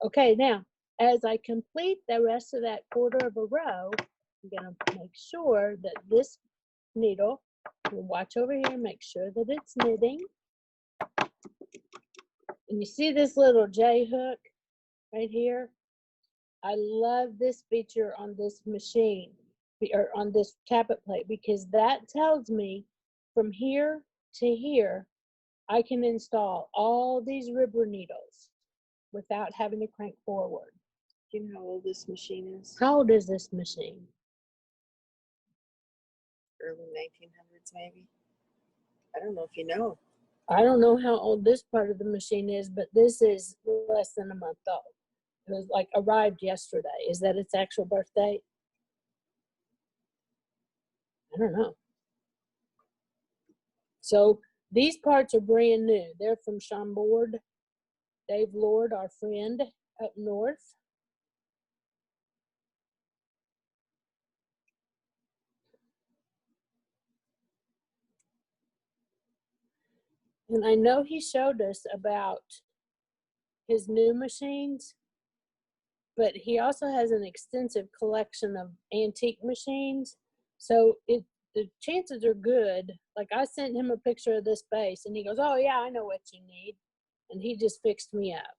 Okay, now, as I complete the rest of that 1/4 of a row, I'm going to make sure that this needle, you watch over here, make sure that it's knitting. And you see this little J hook right here? I love this feature on this machine, or on this tablet plate, because that tells me from here to here, I can install all these ribber needles without having to crank forward. Do you know how old this machine is? How old is this machine? Early 1900s, maybe. I don't know if you know. I don't know how old this part of the machine is, but this is less than a month old. It was like arrived yesterday. Is that its actual birth date? I don't know. So these parts are brand new. They're from Chambord. Dave Lord, our friend up north. And I know he showed us about his new machines, but he also has an extensive collection of antique machines. So the chances are good. Like I sent him a picture of this base and he goes, oh yeah, I know what you need. And he just fixed me up.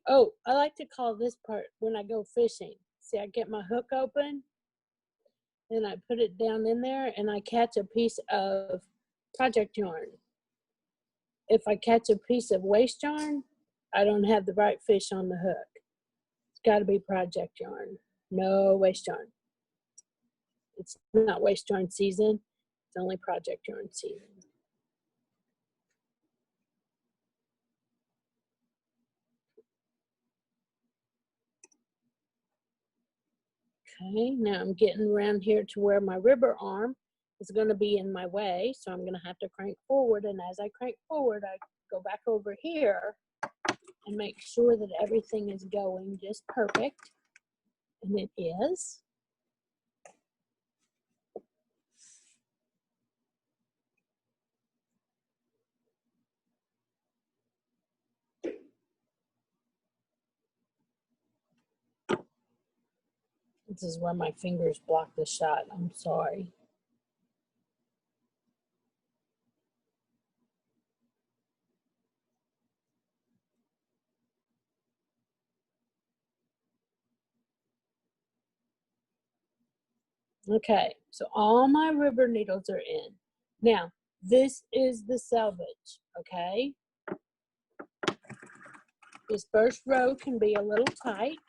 Oh, I like to call this part when I go fishing. See, I get my hook open and I put it down in there and I catch a piece of project yarn. If I catch a piece of waste yarn, I don't have the right fish on the hook. It's got to be project yarn. No waste yarn. It's not waste yarn season. It's only project yarn season. Okay, now I'm getting around here to where my ribber arm is going to be in my way. So I'm going to have to crank forward. And as I crank forward, I go back over here and make sure that everything is going just perfect. And it is. This is where my fingers block the shot. I'm sorry. Okay, so all my rubber needles are in. Now, this is the selvage, okay? This first row can be a little tight,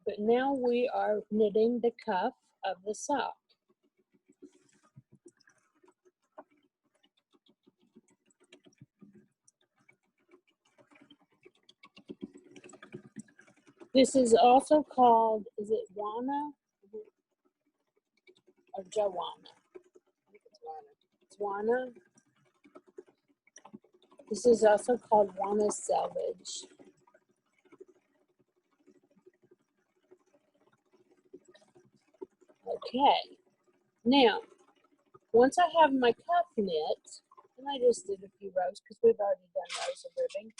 but now we are knitting the cuff of the sock. This is also called, is it Wana or Joanna? I think it's Wana. It's Wana. This is also called Wana Selvage. Okay. Now, once I have my cuff knit, and I just did a few rows because we've already done rows of ribbing.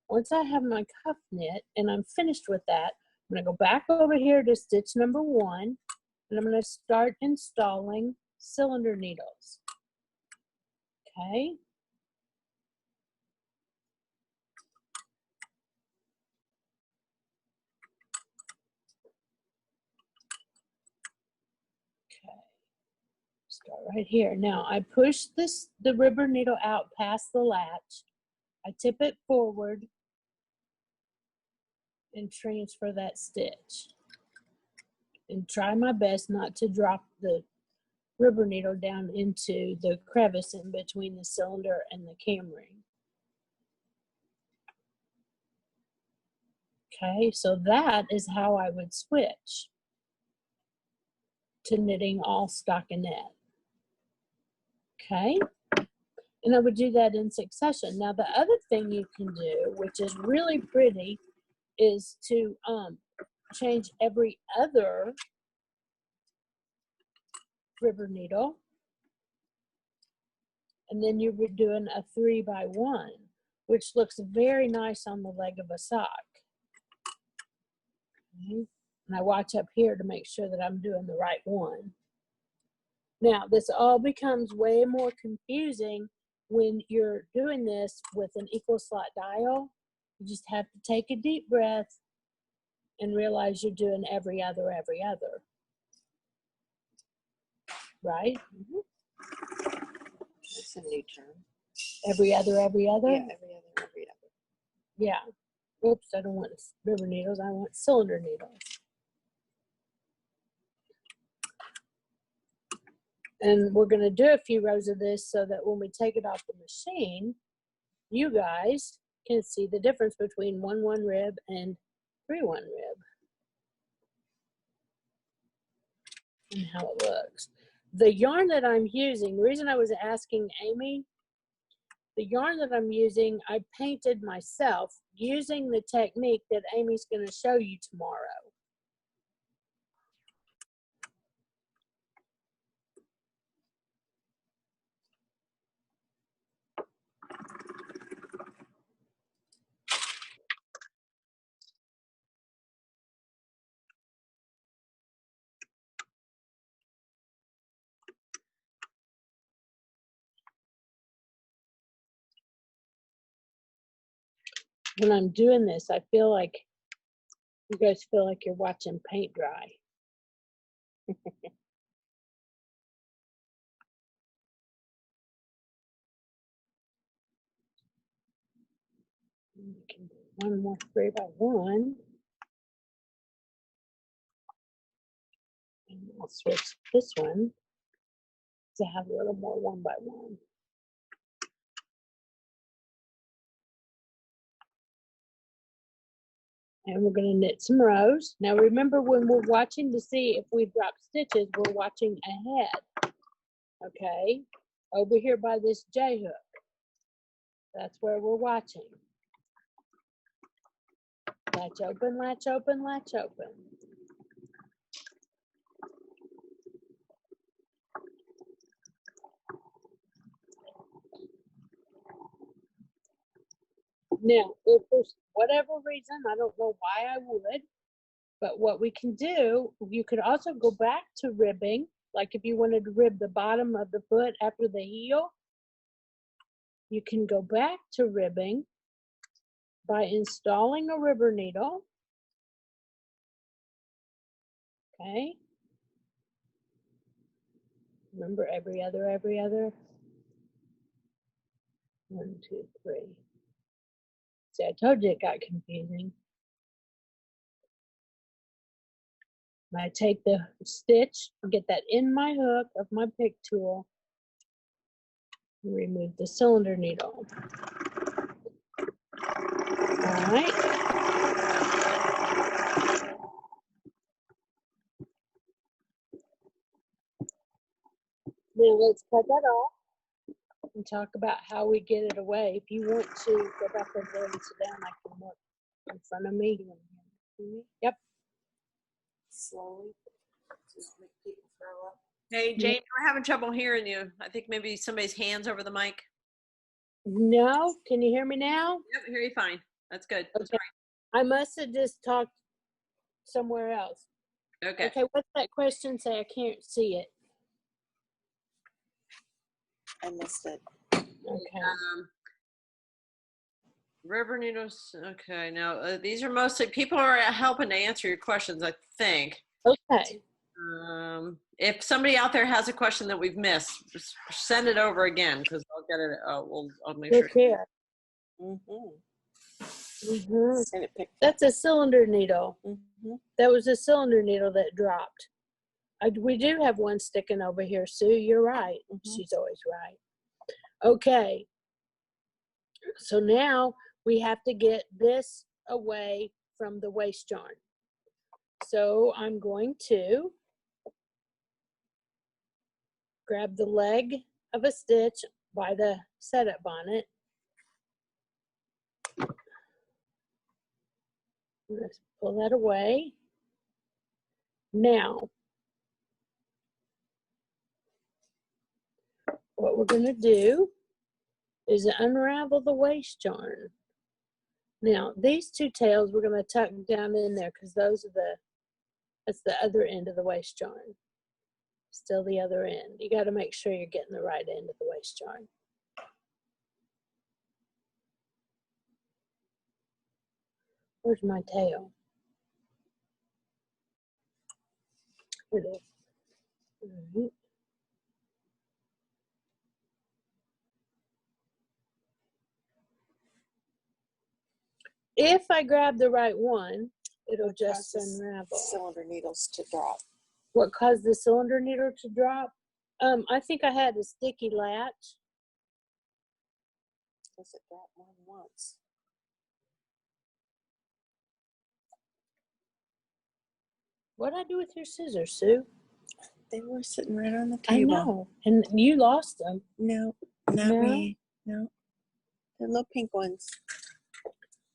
Once I have my cuff knit and I'm finished with that, I'm going to go back over here to stitch number 1, and I'm going to start installing cylinder needles. Okay. Okay. Start right here. Now I push the rubber needle out past the latch. I tip it forward and transfer that stitch. And try my best not to drop the rubber needle down into the crevice in between the cylinder and the cam ring. Okay, so that is how I would switch to knitting all stockinette. Okay, and I would do that in succession. Now the other thing you can do, which is really pretty, is to change every other rubber needle, and then you're doing a 3x1, which looks very nice on the leg of a sock. Okay. And I watch up here to make sure that I'm doing the right one. Now this all becomes way more confusing when you're doing this with an equal slot dial. You just have to take a deep breath and realize you're doing every other. Right? That's a new term. Every other? Yeah, every other. Yeah. Oops, I don't want rubber needles. I want cylinder needles. And we're going to do a few rows of this so that when we take it off the machine, you guys can see the difference between 1-1 rib and 3-1 rib and how it looks. The yarn that I'm using, the reason I was asking Amy, the yarn that I'm using, I painted myself using the technique that Amy's going to show you tomorrow. When I'm doing this, I feel like you guys feel like you're watching paint dry. We can do one more 3x1. And I'll switch this one to have a little more 1x1. And we're going to knit some rows. Now remember, when we're watching to see if we drop stitches, we're watching ahead. Okay, over here by this J hook. That's where we're watching. Latch open, latch open, latch open. Now, if for whatever reason, I don't know why I would, but what we can do, you could also go back to ribbing. Like if you wanted to rib the bottom of the foot after the heel, you can go back to ribbing by installing a rubber needle. Okay. Remember, every other. 1, 2, 3. See, I told you it got confusing. And I take the stitch, get that in my hook of my pick tool, and remove the cylinder needle. All right. Now let's cut that off and talk about how we get it away. If you want to go back over there and sit down, I can work in front of me. Yep. Slowly. Just make people throw up. Hey, Jane, we're having trouble hearing you. I think maybe somebody's hands over the mic. No, can you hear me now? Yep, I hear you fine. That's good. Okay. I must have just talked somewhere else. Okay. Okay, what's that question say? I can't see it. I missed it. Okay. River needles. Okay, now these are mostly people are helping to answer your questions, I think. Okay. If somebody out there has a question that we've missed, just send it over again because I'll get it. I'll make Look sure. here. And it picked. That's a cylinder needle. Mm-hmm. That was a cylinder needle that dropped. We do have one sticking over here, Sue. You're right. She's always right. Okay. So now we have to get this away from the waste yarn. So I'm going to grab the leg of a stitch by the setup bonnet. Let's pull that away. Now, what we're going to do is unravel the waste yarn. Now, these two tails we're going to tuck down in there because that's the other end of the waste yarn. Still the other end. You got to make sure you're getting the right end of the waste yarn. Where's my tail? Here it is. All right. If I grab the right one, it'll What just causes unravel. cylinder needles to drop. What caused the cylinder needle to drop? I think I had a sticky latch. Does it drop more than once? What'd I do with your scissors, Sue? They were sitting right on the I table. know. And you lost them. No, not No? me. No. The little pink ones.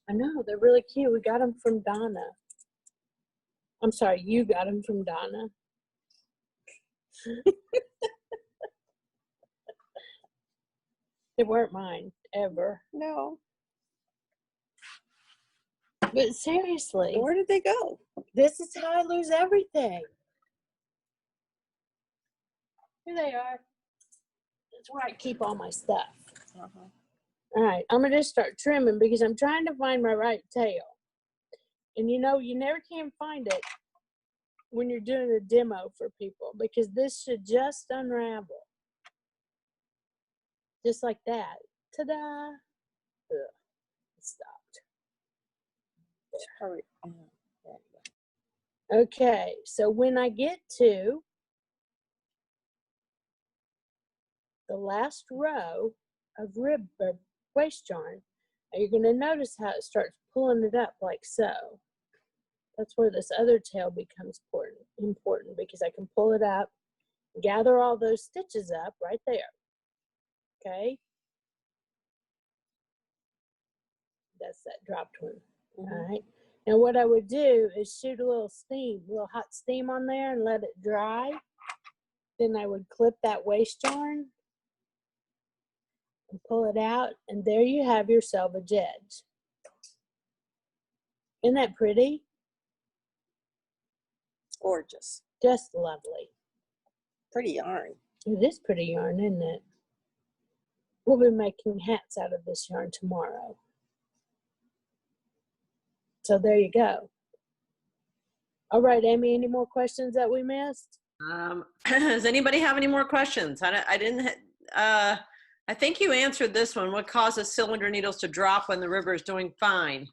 I know. They're really cute. We got them from Donna. I'm sorry. You got them from Donna. They weren't mine, ever. No. But seriously, Where did they go? this is how I lose everything. Here they are. That's where I keep all my stuff. Uh-huh. All right, I'm gonna just start trimming because I'm trying to find my right tail. And you know, you never can find it when you're doing a demo for people because this should just unravel. Just like that. Ta-da! Ugh, it stopped. Hurry. There you go. Okay, so when I get to the last row of rib or waste yarn, you're going to notice how it starts pulling it up like so. That's where this other tail becomes important because I can pull it up, gather all those stitches up right there. Okay? That's that dropped one. All right. Now what I would do is shoot a little hot steam on there and let it dry. Then I would clip that waste yarn and pull it out, and there you have your selvage edge. Isn't that pretty? Gorgeous. Just lovely. Pretty yarn. It is pretty yarn, isn't it? We'll be making hats out of this yarn tomorrow. So there you go. All right, Amy, any more questions that we missed? Does anybody have any more questions? I think you answered this one. What causes cylinder needles to drop when the river is doing fine?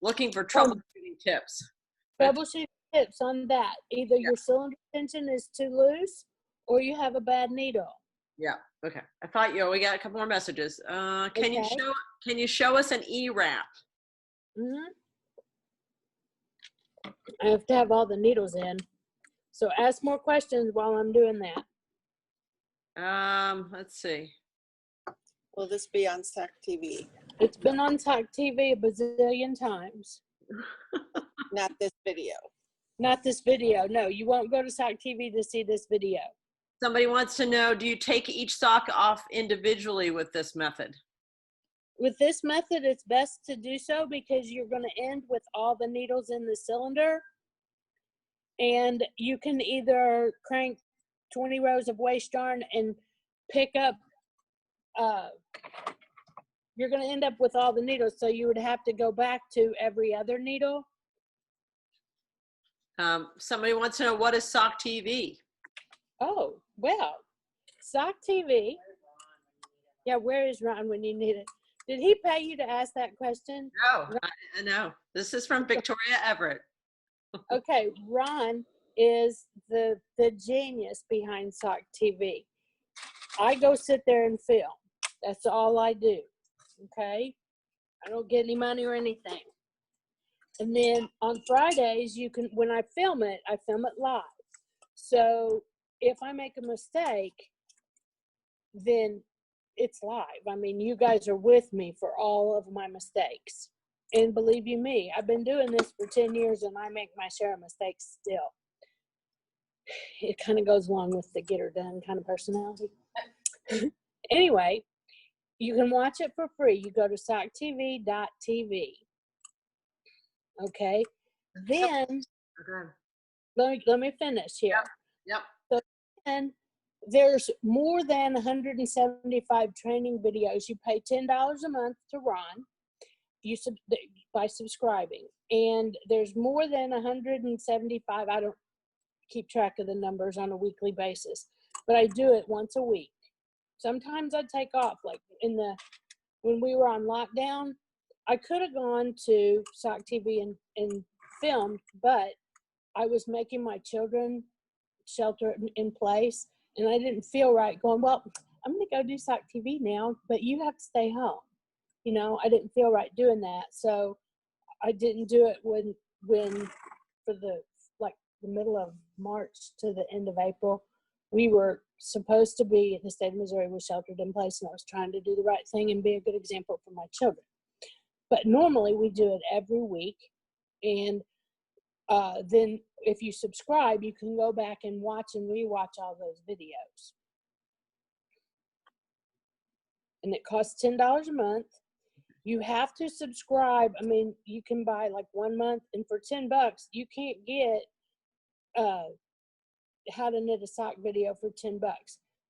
Looking for troubleshooting tips. Troubleshooting tips on that. Either your cylinder tension is too loose or you have a bad needle. Yeah. Okay. I thought we got a couple more messages. Can you show us an E-wrap? I have to have all the needles in. So ask more questions while I'm doing that. Let's see. Will this be on SAC TV? It's been on Talk TV a bazillion times. Not this video. Not this video. No, you won't go to Talk TV to see this video. Somebody wants to know, do you take each sock off individually with this method? With this method, it's best to do so because you're going to end with all the needles in the cylinder. And you can either crank 20 rows of waste yarn and pick up, you're going to end up with all the needles. So you would have to go back to every other needle. Somebody wants to know, what is sock TV? Oh, well, Sock TV. Yeah, where is Ron when you need it? Did he pay you to ask that question? No, no. This is from Victoria Everett. Okay, Ron is the genius behind Sock TV. I go sit there and film. That's all I do. Okay? I don't get any money or anything. And then on Fridays, you can, when I film it live. So if I make a mistake, then it's live. I mean, you guys are with me for all of my mistakes. And believe you me, I've been doing this for 10 years and I make my share of mistakes still. It kind of goes along with the get her done kind of personality. Anyway, you can watch it for free. You go to socktv.tv. Okay. Then, let me finish here. Yep. So then there's more than 175 training videos. You pay $10 a month to Ron by subscribing. And there's more than 175. I don't keep track of the numbers on a weekly basis, but I do it once a week. Sometimes I take off, like when we were on lockdown, I could have gone to Sock TV and filmed, but I was making my children shelter in place, and I didn't feel right going, well, I'm going to go do Sock TV now, but you have to stay home. You know, I didn't feel right doing that, so I didn't do it when for the middle of March to the end of April, we were supposed to be in the state of Missouri was sheltered in place, and I was trying to do the right thing and be a good example for my children. But normally we do it every week, and then if you subscribe, you can go back and watch and rewatch all those videos. And it costs $10 a month. You have to subscribe. I mean, you can buy like 1 month, and for $10, you can't get how to knit a sock video for $10.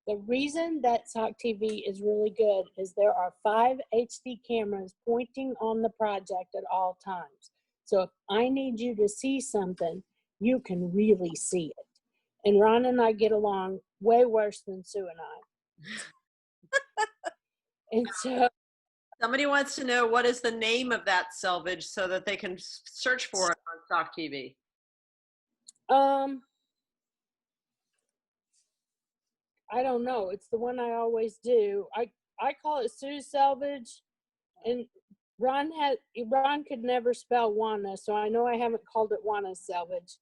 The reason that Sock TV is really good is there are 5 HD cameras pointing on the project at all times. So if I need you to see something, you can really see it. And Ron and I get along way worse than Sue and I. And so Somebody wants to know, what is the name of that selvage so that they can search for it on Sock TV? I don't know. It's the one I always do. I call it Sue's Selvage, and Ron could never spell Wana, so I know I haven't called it Wana's Selvage.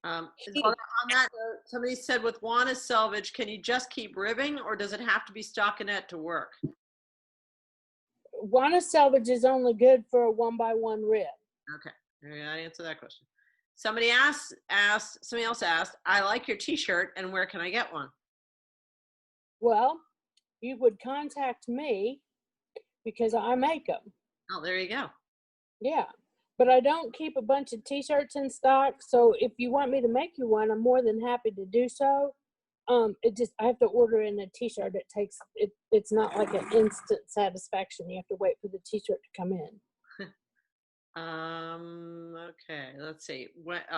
On that note, somebody said, with Wana's Selvage, can you just keep ribbing, or does it have to be stockinette to work? Wana's Selvage is only good for a 1x1 rib. Okay, I answer that question. Somebody else asked, I like your t-shirt, and where can I get one? Well, you would contact me because I make them. Oh, there you go. Yeah, but I don't keep a bunch of t-shirts in stock, so if you want me to make you one, I'm more than happy to do so. I have to order in a t-shirt. It's not like an instant satisfaction. You have to wait for the t-shirt to come in. Okay, let's see.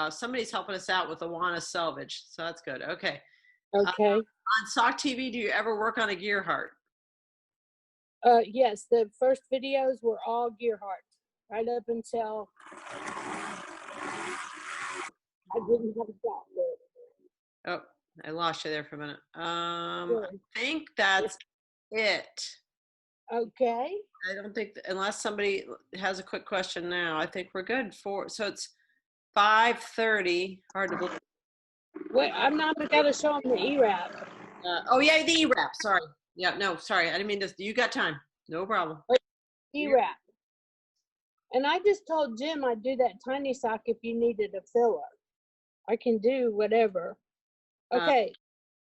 Somebody's helping us out with the Wana Selvage, so that's good. Okay. Okay. On Sock TV, do you ever work on a gear heart? Yes, the first videos were all gear heart, right up until I didn't have a job there. Oh, I lost you there for a minute. Sure. I think that's it. Okay. I don't think, unless somebody has a quick question now, I think we're good so it's 5:30. Hard to believe. Wait, I'm not gonna show them the E-wrap. Oh yeah, the E-wrap. Sorry. Yeah, no, sorry. I didn't mean to. You got time. No problem. E-wrap. And I just told Jim I'd do that tiny sock if you needed a filler. I can do whatever. Okay.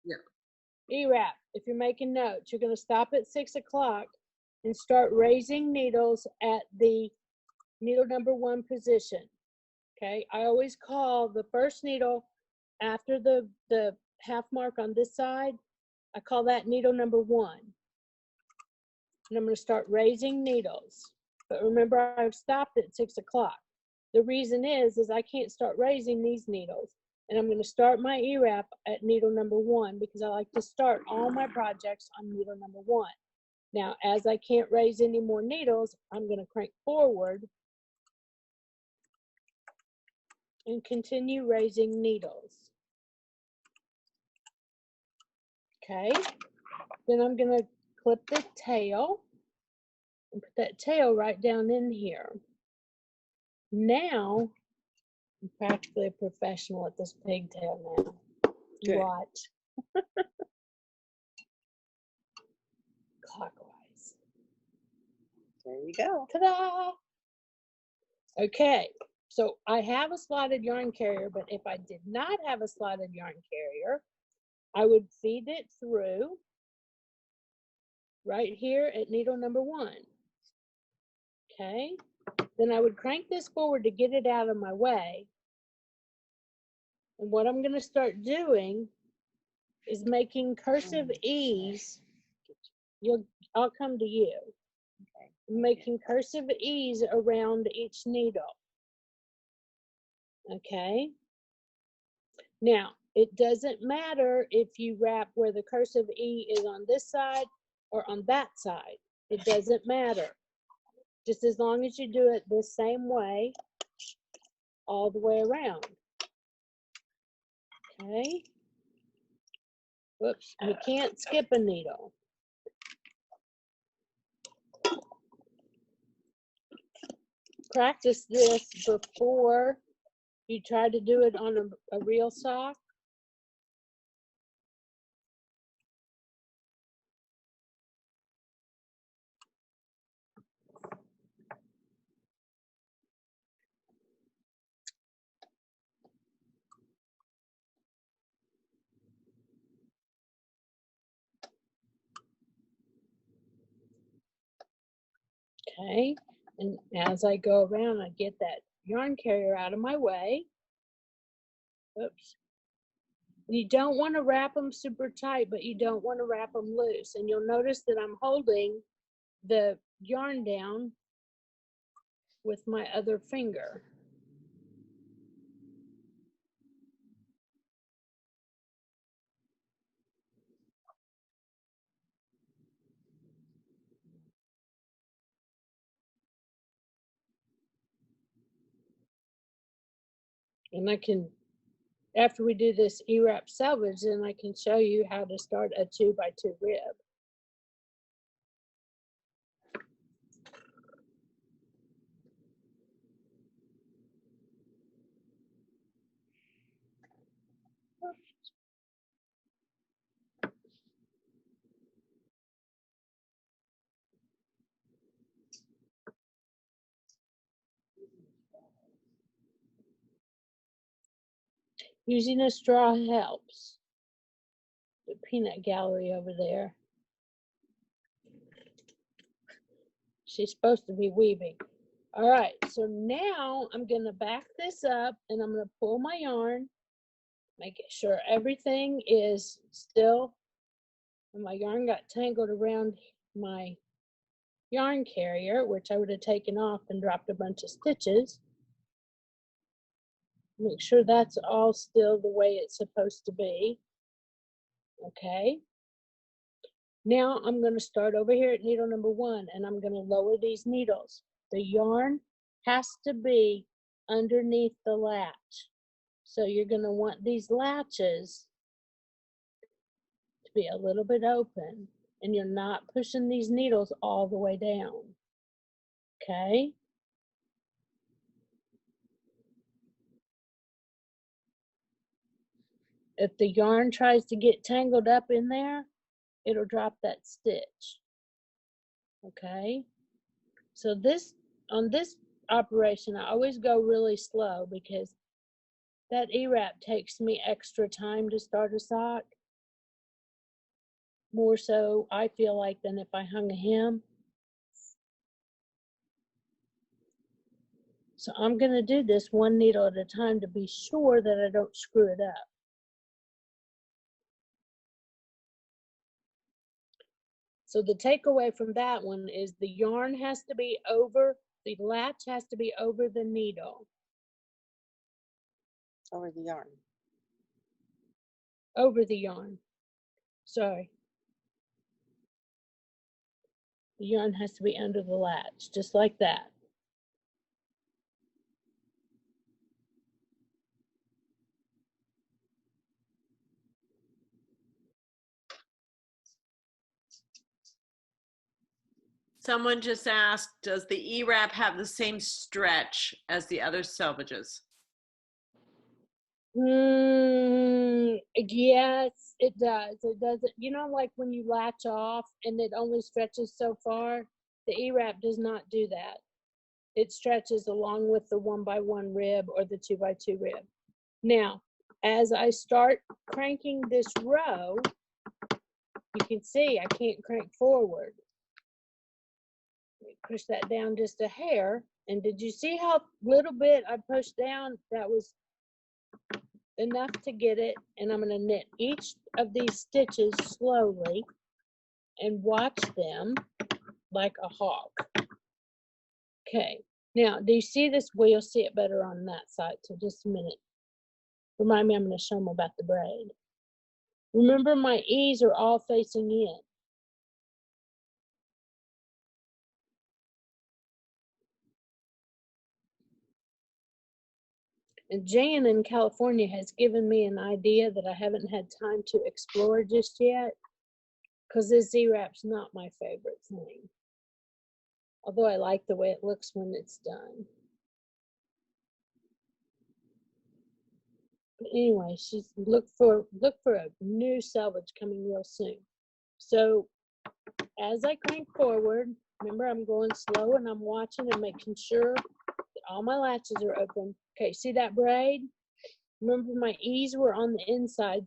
Yeah. E-wrap. If you're making notes, you're gonna stop at 6 o'clock and start raising needles at the needle number 1 position. Okay. I always call the first needle after the half mark on this side. I call that needle number 1. And I'm going to start raising needles. But remember, I've stopped at 6 o'clock. The reason is I can't start raising these needles. And I'm going to start my E-wrap at needle number 1 because I like to start all my projects on needle number 1. Now, as I can't raise any more needles, I'm going to crank forward and continue raising needles. Okay. Then I'm going to clip the tail and put that tail right down in here. Now, I'm practically a professional at this pigtail now. Good. Watch. Clockwise. There you go. Ta-da! Okay, so I have a slotted yarn carrier, but if I did not have a slotted yarn carrier, I would feed it through right here at needle number 1. Okay, then I would crank this forward to get it out of my way. And what I'm going to start doing is making cursive E's. I'll come to you. Okay. Making cursive E's around each needle. Okay. Now, it doesn't matter if you wrap where the cursive E is on this side or on that side. It doesn't matter. Just as long as you do it the same way all the way around. Okay. Whoops, you can't skip a needle. Practice this before you try to do it on a real sock. Okay, and as I go around, I get that yarn carrier out of my way. Oops. You don't want to wrap them super tight, but you don't want to wrap them loose. And you'll notice that I'm holding the yarn down with my other finger. And I can, after we do this E-wrap selvage, then I can show you how to start a 2x2 rib. Using a straw helps. The peanut gallery over there. She's supposed to be weaving. All right, so now I'm going to back this up and I'm going to pull my yarn, make sure everything is still, and my yarn got tangled around my yarn carrier, which I would have taken off and dropped a bunch of stitches. Make sure that's all still the way it's supposed to be. Okay. Now I'm going to start over here at needle number 1 and I'm going to lower these needles. The yarn has to be underneath the latch. So you're going to want these latches to be a little bit open and you're not pushing these needles all the way down. Okay. If the yarn tries to get tangled up in there, it'll drop that stitch. Okay? So on this operation, I always go really slow because that E-wrap takes me extra time to start a sock. More so, I feel like, than if I hung a hem. So I'm going to do this one needle at a time to be sure that I don't screw it up. So the takeaway from that one is the yarn has to be over, the latch has to be over the needle. Over the yarn. Over the yarn. Sorry. The yarn has to be under the latch, just like that. Someone just asked, does the E-wrap have the same stretch as the other selvages? Yes, it does. It does. You know, like when you latch off and it only stretches so far, the E-wrap does not do that. It stretches along with the 1x1 rib or the 2x2 rib. Now, as I start cranking this row, you can see I can't crank forward. Push that down just a hair. And did you see how little bit I pushed down? That was enough to get it. And I'm going to knit each of these stitches slowly and watch them like a hawk. Okay. Now, do you see this? Well, you'll see it better on that side. So just a minute. Remind me, I'm going to show them about the braid. Remember, my E's are all facing in. And Jan in California has given me an idea that I haven't had time to explore just yet, because this Z-wrap's not my favorite thing. Although I like the way it looks when it's done. But anyway, she's look for a new selvage coming real soon. So as I crank forward, remember I'm going slow and I'm watching and making sure that all my latches are open. Okay, see that braid? Remember my E's were on the inside,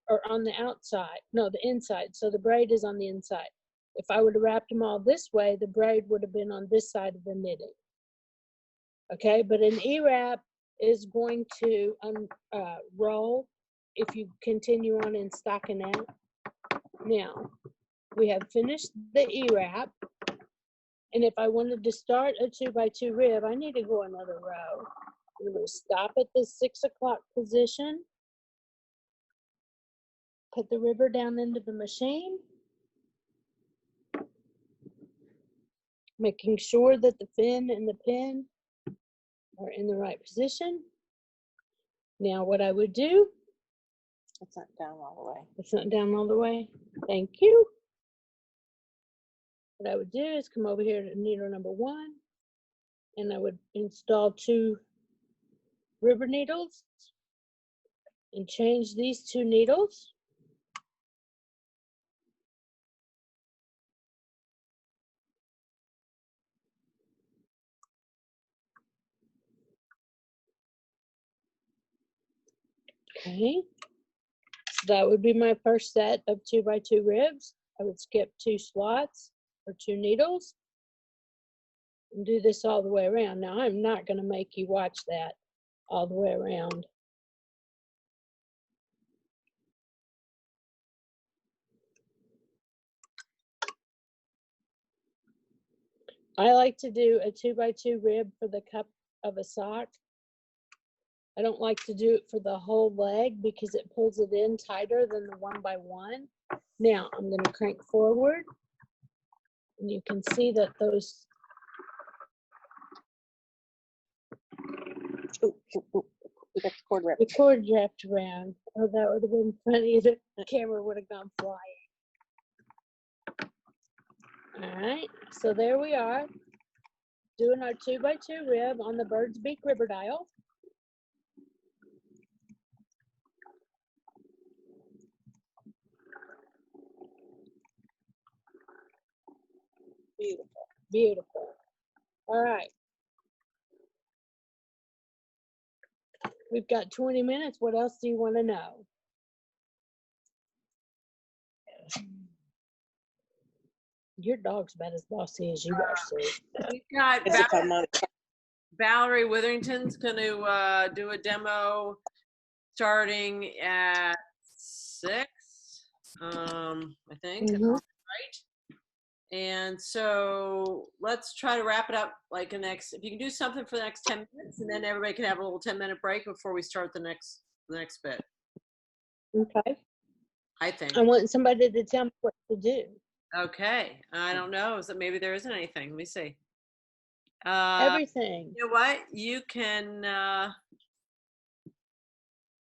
or on the outside. No, the inside. So the braid is on the inside. If I would have wrapped them all this way, the braid would have been on this side of the knitting. Okay, but an E-wrap is going to roll if you continue on in stockinette. Now, we have finished the E-wrap. And if I wanted to start a 2x2 rib, I need to go another row. I'm going to stop at the 6 o'clock position. Put the ribber down into the machine. Making sure that the fin and the pin are in the right position. Now what I would do. It's not down all the way. It's not down all the way. Thank you. What I would do is come over here to needle number 1. And I would install 2 ribber needles. And change these 2 needles. Okay, so that would be my first set of 2x2 ribs. I would skip 2 slots or 2 needles and do this all the way around. Now, I'm not going to make you watch that all the way around. I like to do a 2x2 rib for the cup of a sock. I don't like to do it for the whole leg because it pulls it in tighter than the 1x1. Now, I'm going to crank forward. And you can see that those... We got the cord wrapped. The cord wrapped around. Oh, that would have been funny. The camera would have gone flying. All right, so there we are, doing our 2x2 rib on the bird's beak ribber dial. Beautiful. Beautiful. All right. We've got 20 minutes. What else do you want to know? Your dog's about as bossy as you are, Sue. We've got As if I'm on. Valerie Witherington's going to do a demo starting at 6, I think. Mhm. Right? And so let's try to wrap it up like if you can do something for the next 10 minutes, and then everybody can have a little 10-minute break before we start the next bit, Okay. I think. I want somebody to tell me what to do. Okay. I don't know. So maybe there isn't anything. Let me see. Everything. You know what? You can,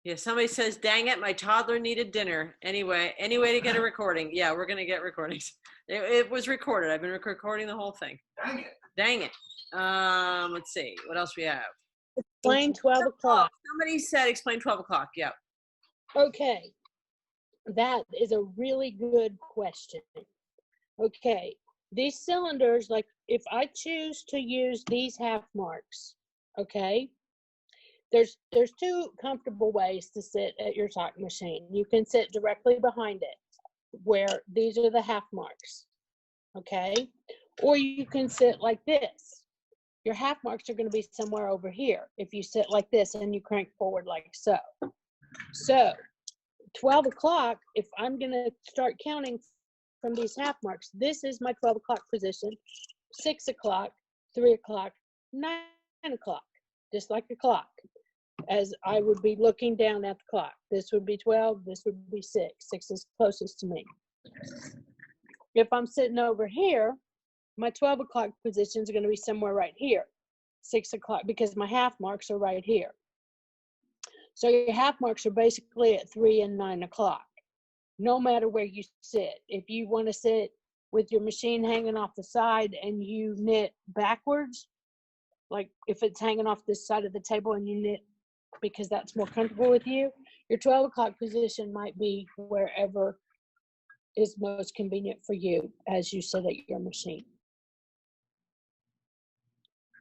yeah, somebody says, dang it, my toddler needed dinner. Anyway, any way to get a recording. Yeah, we're going to get recordings. It was recorded. I've been recording the whole thing. Dang it. Let's see. What else we have? Explain 12 o'clock. Somebody said explain 12 o'clock. Yeah. Okay. That is a really good question. Okay. These cylinders, like if I choose to use these half marks, okay, there's two comfortable ways to sit at your sock machine. You can sit directly behind it, where these are the half marks, okay? Or you can sit like this. Your half marks are going to be somewhere over here if you sit like this and you crank forward like so. So 12 o'clock, if I'm going to start counting from these half marks, this is my 12 o'clock position, 6 o'clock, 3 o'clock, 9 o'clock, just like a clock, as I would be looking down at the clock. This would be 12, this would be 6. 6 is closest to me. If I'm sitting over here, my 12 o'clock positions are going to be somewhere right here, 6 o'clock, because my half marks are right here. So your half marks are basically at 3 and 9 o'clock, no matter where you sit. If you want to sit with your machine hanging off the side and you knit backwards, like if it's hanging off this side of the table and you knit because that's more comfortable with you, your 12 o'clock position might be wherever is most convenient for you as you sit at your machine.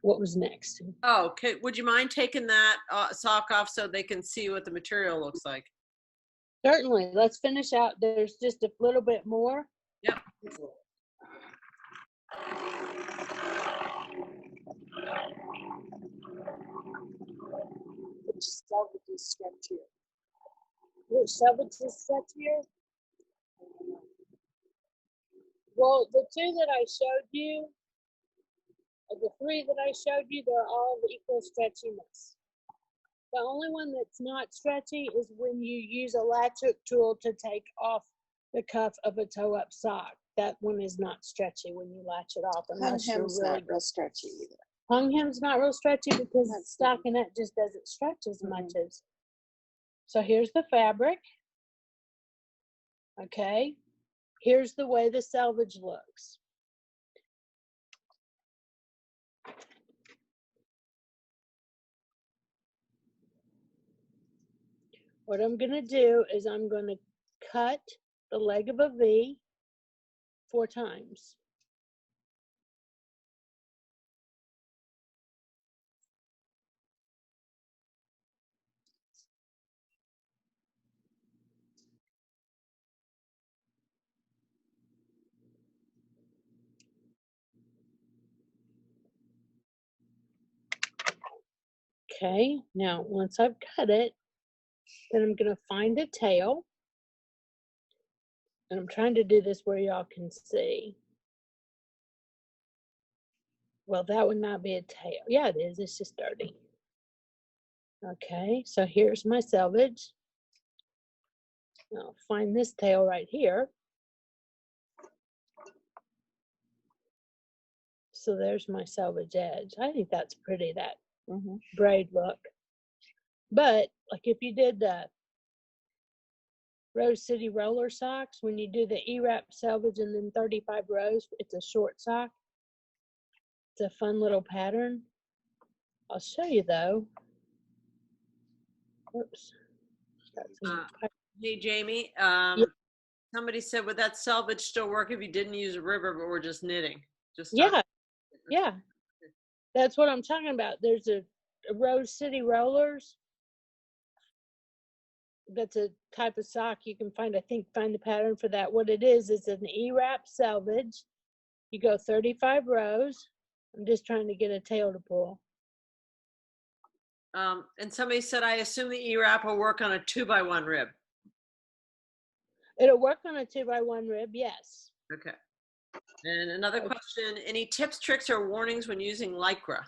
What was next? Oh, okay. Would you mind taking that sock off so they can see what the material looks like? Certainly. Let's finish out. There's just a little bit more. Yep. Which selvage is stretchier? Which selvage is stretchier? Well, the two that I showed you, the three that I showed you, they're all of equal stretchiness. The only one that's not stretchy is when you use a latch hook tool to take off the cuff of a toe-up sock. That one is not stretchy when you latch it off. Hung hem's not real stretchy either. Hung hem's not real stretchy because That's stockinette just doesn't stretch as much as. So here's the fabric. Okay. Here's the way the selvage looks. What I'm going to do is I'm going to cut the leg of a V 4 times. Okay, now once I've cut it, then I'm going to find a tail. And I'm trying to do this where y'all can see. Well, that would not be a tail. Yeah, it is. It's just dirty. Okay, so here's my selvage. I'll find this tail right here. So there's my selvage edge. I think that's pretty, that braid look. But like if you did the Rose City roller socks, when you do the E-wrap selvage and then 35 rows, it's a short sock. It's a fun little pattern. I'll show you though. Oops. Hey, Jamie, Yeah. somebody said, would that selvage still work if you didn't use a ribbon but were just knitting? Just start. Yeah, yeah. That's what I'm talking about. There's a Rose City Rollers. That's a type of sock you can find. I think find the pattern for that. What it is an E-wrap selvage. You go 35 rows. I'm just trying to get a tail to pull. And somebody said, I assume the E-wrap will work on a 2x1 rib. It'll work on a 2x1 rib, yes. Okay. And another question, any tips, tricks, or warnings when using Lycra?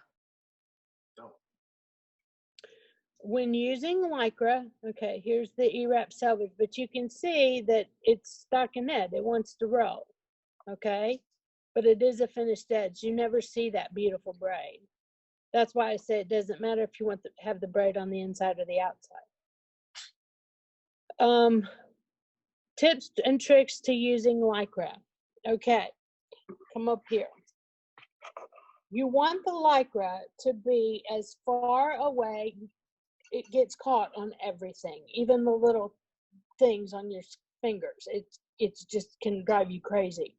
When using Lycra, okay, here's the E-wrap selvage, but you can see that it's stockinette. It wants to roll, okay? But it is a finished edge. You never see that beautiful braid. That's why I say it doesn't matter if you want to have the braid on the inside or the outside. Tips and tricks to using Lycra. Okay, come up here. You want the Lycra to be as far away, it gets caught on everything, even the little things on your fingers. It's just can drive you crazy.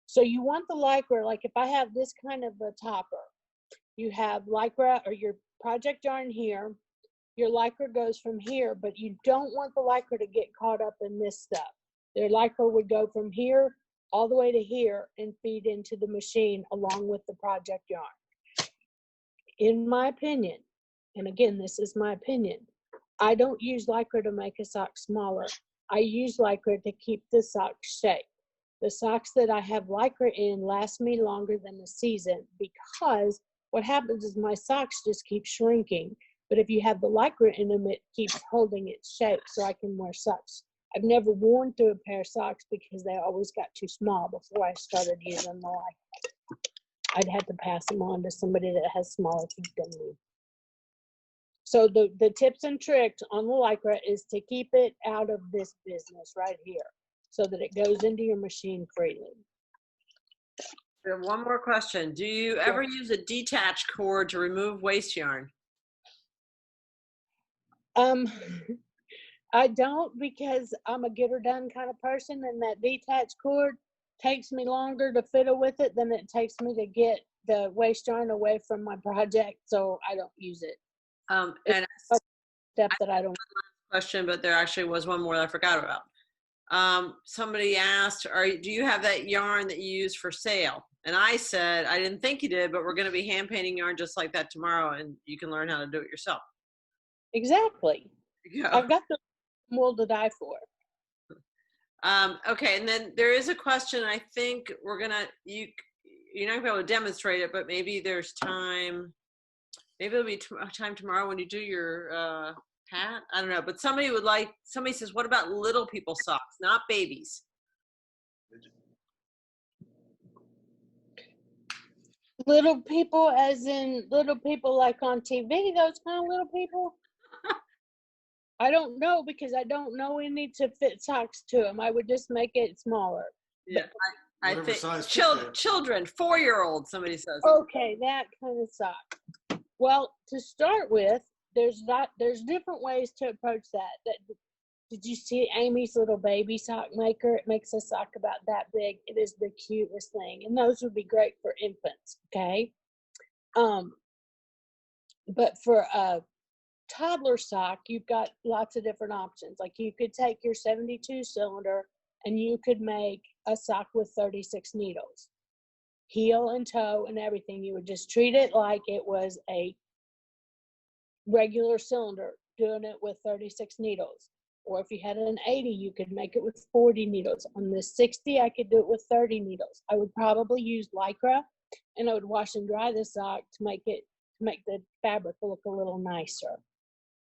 So you want the Lycra, like if I have this kind of a topper, you have Lycra or your project yarn here, your Lycra goes from here, but you don't want the Lycra to get caught up in this stuff. Their Lycra would go from here all the way to here and feed into the machine along with the project yarn. In my opinion, and again, this is my opinion, I don't use Lycra to make a sock smaller. I use Lycra to keep the sock shape. The socks that I have Lycra in last me longer than a season because what happens is my socks just keep shrinking. But if you have the Lycra in them, it keeps holding its shape so I can wear socks. I've never worn through a pair of socks because they always got too small before I started using the Lycra. I'd have to pass them on to somebody that has smaller feet than me. So the tips and tricks on the Lycra is to keep it out of this business right here so that it goes into your machine freely. We have one more question. Do you ever use a detached cord to remove waste yarn? I don't because I'm a get her done kind of person, and that detached cord takes me longer to fiddle with it than it takes me to get the waste yarn away from my project, so I don't use it. And It's a step that I don't. Question, but there actually was one more that I forgot about. Somebody asked, do you have that yarn that you use for sale? And I said, I didn't think you did, but we're going to be hand painting yarn just like that tomorrow, and you can learn how to do it yourself. Exactly. Yeah. I've got the wool to die for. Okay, and then there is a question. I think we're gonna you're not gonna be able to demonstrate it, but maybe there's time. Maybe there'll be time tomorrow when you do your hat. I don't know, but somebody says, what about little people socks, not babies? Little people, as in little people like on TV, those kind of little people? I don't know because I don't know any to fit socks to them. I would just make it smaller. Yeah, I think size children, 4-year-olds, somebody says. Okay, that kind of sock. Well, to start with, there's different ways to approach that. Did you see Amy's little baby sock maker? It makes a sock about that big. It is the cutest thing, and those would be great for infants. Okay, but for a toddler sock, you've got lots of different options. Like you could take your 72 cylinder and you could make a sock with 36 needles, heel and toe and everything. You would just treat it like it was a regular cylinder, doing it with 36 needles. Or if you had an 80, you could make it with 40 needles. On the 60, I could do it with 30 needles. I would probably use Lycra, and I would wash and dry the sock to make the fabric look a little nicer.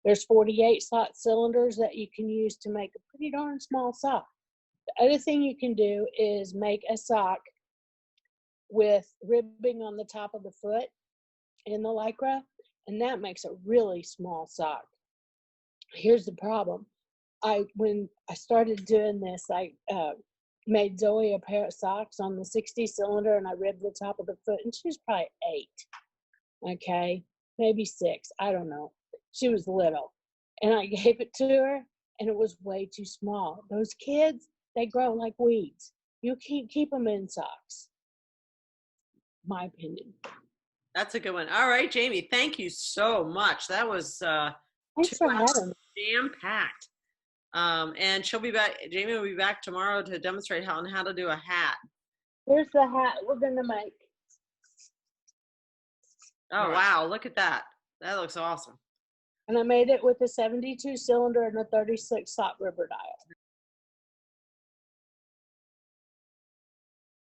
There's 48 slot cylinders that you can use to make a pretty darn small sock. The other thing you can do is make a sock with ribbing on the top of the foot in the Lycra, and that makes a really small sock. Here's the problem. When I started doing this, I made Zoe a pair of socks on the 60 cylinder, and I ribbed the top of the foot, and she was probably 8, okay, maybe 6, I don't know. She was little, and I gave it to her, and it was way too small. Those kids, they grow like weeds. You can't keep them in socks. my opinion. That's a good one. All right, Jamie, thank you so much. That was Thanks for having me. jam-packed. And she'll be back. Jamie will be back tomorrow to demonstrate how to do a hat. Here's the hat we're gonna make. Oh, wow. Look at that. That looks awesome. And I made it with a 72 cylinder and a 36 slot rubber dial.